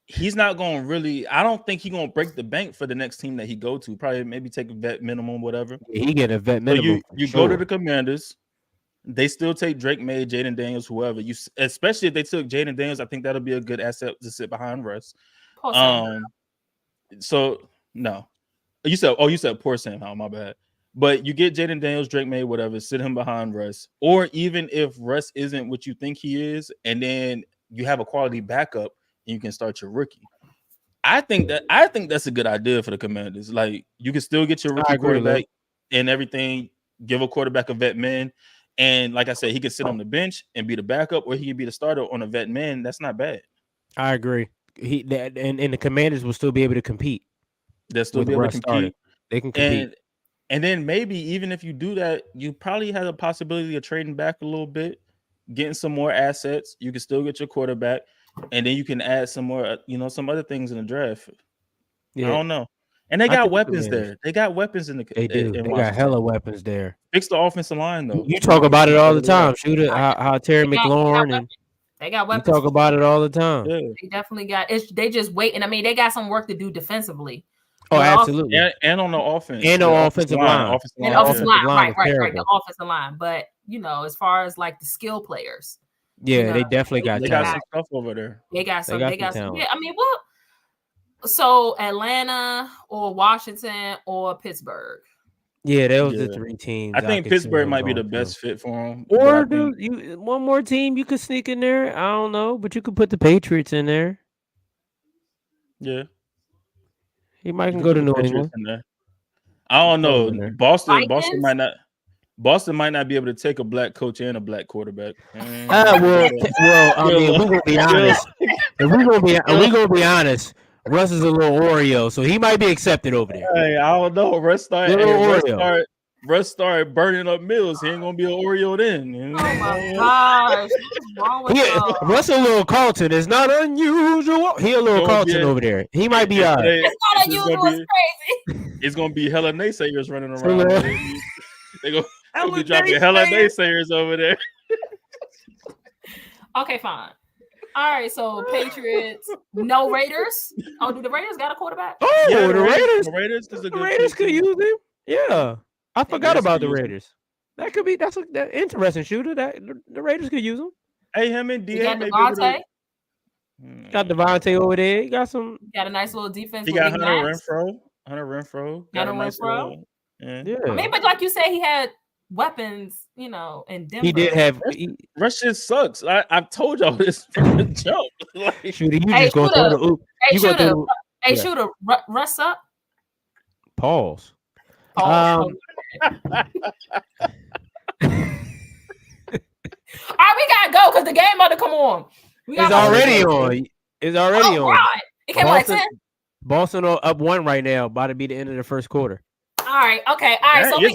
he's not going to really. I don't think he's going to break the bank for the next team that he go to. Probably maybe take a vet minimum, whatever. Yeah, he get a vet minimum. So you go to the Commanders. They still take Drake May, Jaden Daniels, whoever. Especially if they took Jaden Daniels, I think that'll be a good asset to sit behind Russ. So no. You said poor Sam Howell, my bad. But you get Jaden Daniels, Drake May, whatever, sit him behind Russ. Or even if Russ isn't what you think he is, and then you have a quality backup and you can start your rookie. I think that's a good idea for the Commanders. Like you can still get your rookie quarterback and everything, give a quarterback a vet man. And like I said, he could sit on the bench and be the backup, or he could be the starter on a vet man. That's not bad. I agree. And the Commanders will still be able to compete. They'll still with be able to Russ compete. starting. They can compete. And then maybe even if you do that, you probably have a possibility of trading back a little bit, getting some more assets. You can still get your quarterback, and then you can add some more, some other things in the draft. Yeah. I don't know. And they I got think the weapons Commanders. there. They got weapons in They do. in They got Washington. hella weapons there. Fix the offensive line though. You talk about it all the time. Shoot it. I How Terry McLaurin and they got you weapons. talk about it all the time. Yeah. They definitely got it. They just waiting. I mean, they got some work to do defensively. Oh, But absolutely. And on the offense. And on offensive line. And offensive line. Right. The offensive line. But as far as like the skill players. Yeah, they definitely got talent. Got some stuff over there. They got some talent. Yeah, I mean, so Atlanta or Washington or Pittsburgh. Yeah, those are the three teams. I think Pittsburgh might be the best fit for them. Or one more team you could sneak in there. I don't know, but you could put the Patriots in there. Yeah. He might can go to New England. I don't know. Boston might not be able to take a black coach and a black quarterback. Well, I mean, we're gonna be honest. We're gonna be honest. Russ is a little Oreo, so he might be accepted over there. Hey, I don't know. Russ started burning up meals. He ain't gonna be an Oreo then. Oh my gosh! What's wrong with Russ a little Carlton. It's not unusual. He a little Carlton over there. He might be all right. It's not unusual. It's crazy. It's gonna be hella naysayers running around. They gonna be dropping hella naysayers over there. Okay, fine. All right, so Patriots, no Raiders. Oh, do the Raiders got a quarterback? Oh, yeah, the Raiders. The Raiders is a good. The Raiders could use him. Yeah, I forgot about the Raiders. That could be. That's an interesting shooter. That the Raiders could use him. Hey, him and DA. Got Devontae. Got Devontae over there. He got a nice little defense. He got Hunter Renfro. Got a nice Renfro. Yeah. I mean, but like you said, he had weapons, in Denver. He did have. Rush just sucks. I've told y'all this from the jump. Shooter, you just go throw the oop. Shooter, Russ up. Pause. All right, we gotta go because the game about to come on. It's already on. It's already on. Right. It came like 10. Boston up 1 right now. About to be the end of the first quarter. All right. Okay. All right. So okay.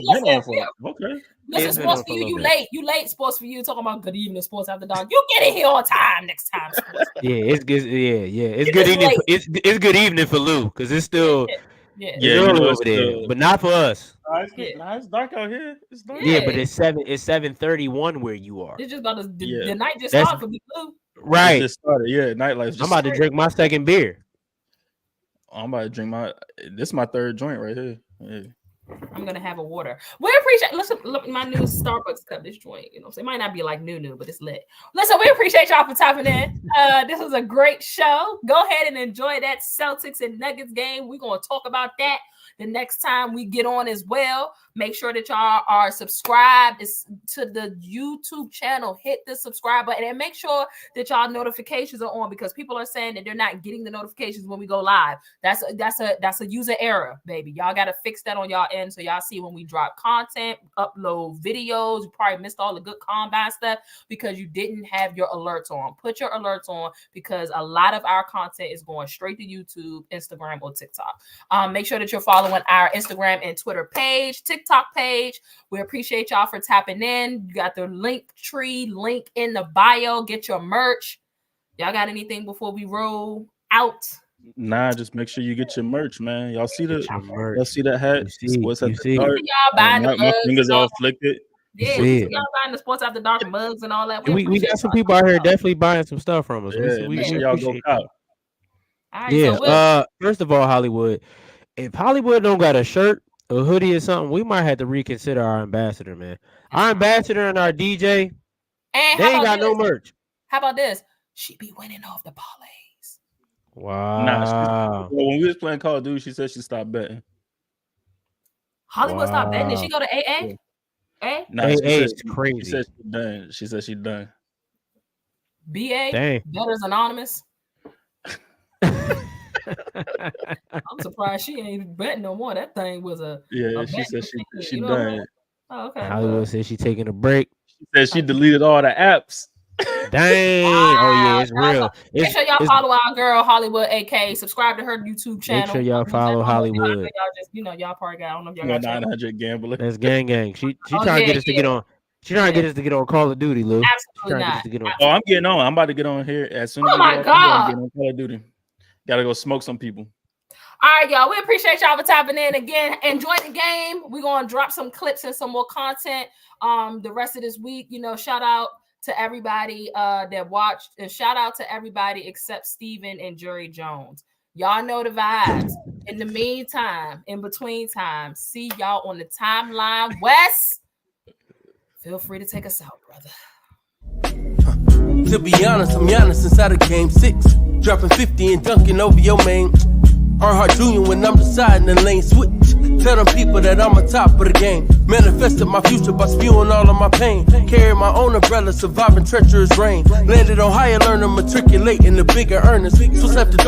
Listen, sports for you. You late. Sports for you. Talking about good evening, sports after dark. You get in here on time next time. Yeah, it's good. Yeah. It's good evening. It's good evening for Lou because it's still. Yeah, over there, but not for us. It's dark out here. It's dark. Yeah, but it's 7:31 where you are. It's just about the night just started for me, Lou. Right. It just started. Yeah, nightlife. I'm about to drink my second beer. I'm about to drink this is my third joint right here. Yeah. I'm gonna have a water. We appreciate. Listen, look, my new Starbucks cup. This joint, so it might not be like new, but it's lit. Listen, we appreciate y'all for tapping in. This was a great show. Go ahead and enjoy that Celtics and Nuggets game. We're gonna talk about that the next time we get on as well. Make sure that y'all are subscribed to the YouTube channel. Hit the subscribe button and make sure that y'all notifications are on because people are saying that they're not getting the notifications when we go live. That's a user error, baby. Y'all got to fix that on y'all end so y'all see when we drop content, upload videos. You probably missed all the good combine stuff because you didn't have your alerts on. Put your alerts on because a lot of our content is going straight to YouTube, Instagram, or TikTok. Make sure that you're following our Instagram and Twitter page, TikTok page. We appreciate y'all for tapping in. You got the Linktree link in the bio. Get your merch. Y'all got anything before we roll out? Nah, just make sure you get your merch, man. Y'all see that hat? What's that? Y'all buying the mugs? My fingers all flicked. Yeah, y'all buying the Sports After Dark mugs and all that. We got some people out here definitely buying some stuff from us. Yeah, we y'all go cop. Right, first of all, Hollywood. If Hollywood don't got a shirt, a hoodie, or something, we might have to reconsider our ambassador, man. Our ambassador and our DJ, they ain't got no merch. How about this? She be winning off the parlays. Wow. Nah, when we was playing Call of Duty, she said she stopped betting. Hollywood stopped betting. Did she go to AA? Yeah. Nah, AA is crazy. She said she's done. She said she's done. BA? Dang. Bettors Anonymous? I'm surprised she ain't betting no more. That thing was she said she done. Oh, okay. Hollywood said she taking a break. She said she deleted all the apps. Dang. Oh yeah, it's real. Make sure y'all follow our girl Hollywood AK. Subscribe to her YouTube channel. Make sure y'all follow Hollywood. Y'all just, y'all probably got. I don't know if y'all got 900 gambler. That's gang. She trying to get us to get on. She trying to get us to get on Call of Duty, Lou. Absolutely not. Oh, I'm getting on. I'm about to get on here as soon as oh my God. I'm getting on Call of Duty. Gotta go smoke some people. All right, y'all. We appreciate y'all for tapping in again. Enjoy the game. We're gonna drop some clips and some more content the rest of this week. Shout out to everybody that watched, and shout out to everybody except Steven and Jerry Jones. Y'all know the vibes. In the meantime, in between time, see y'all on the timeline. Wes, feel free to take us out, brother. To be honest, I'm Giannis inside of game 6. Dropping 50 and dunking over your main. Earnhardt Jr. when I'm deciding the lane switch. Tell them people that I'm on top of the game. Manifested my future by spewing all of my pain. Carry my own umbrella, surviving treacherous rain. Landed on higher learner, matriculate in the bigger earners. So left the dark.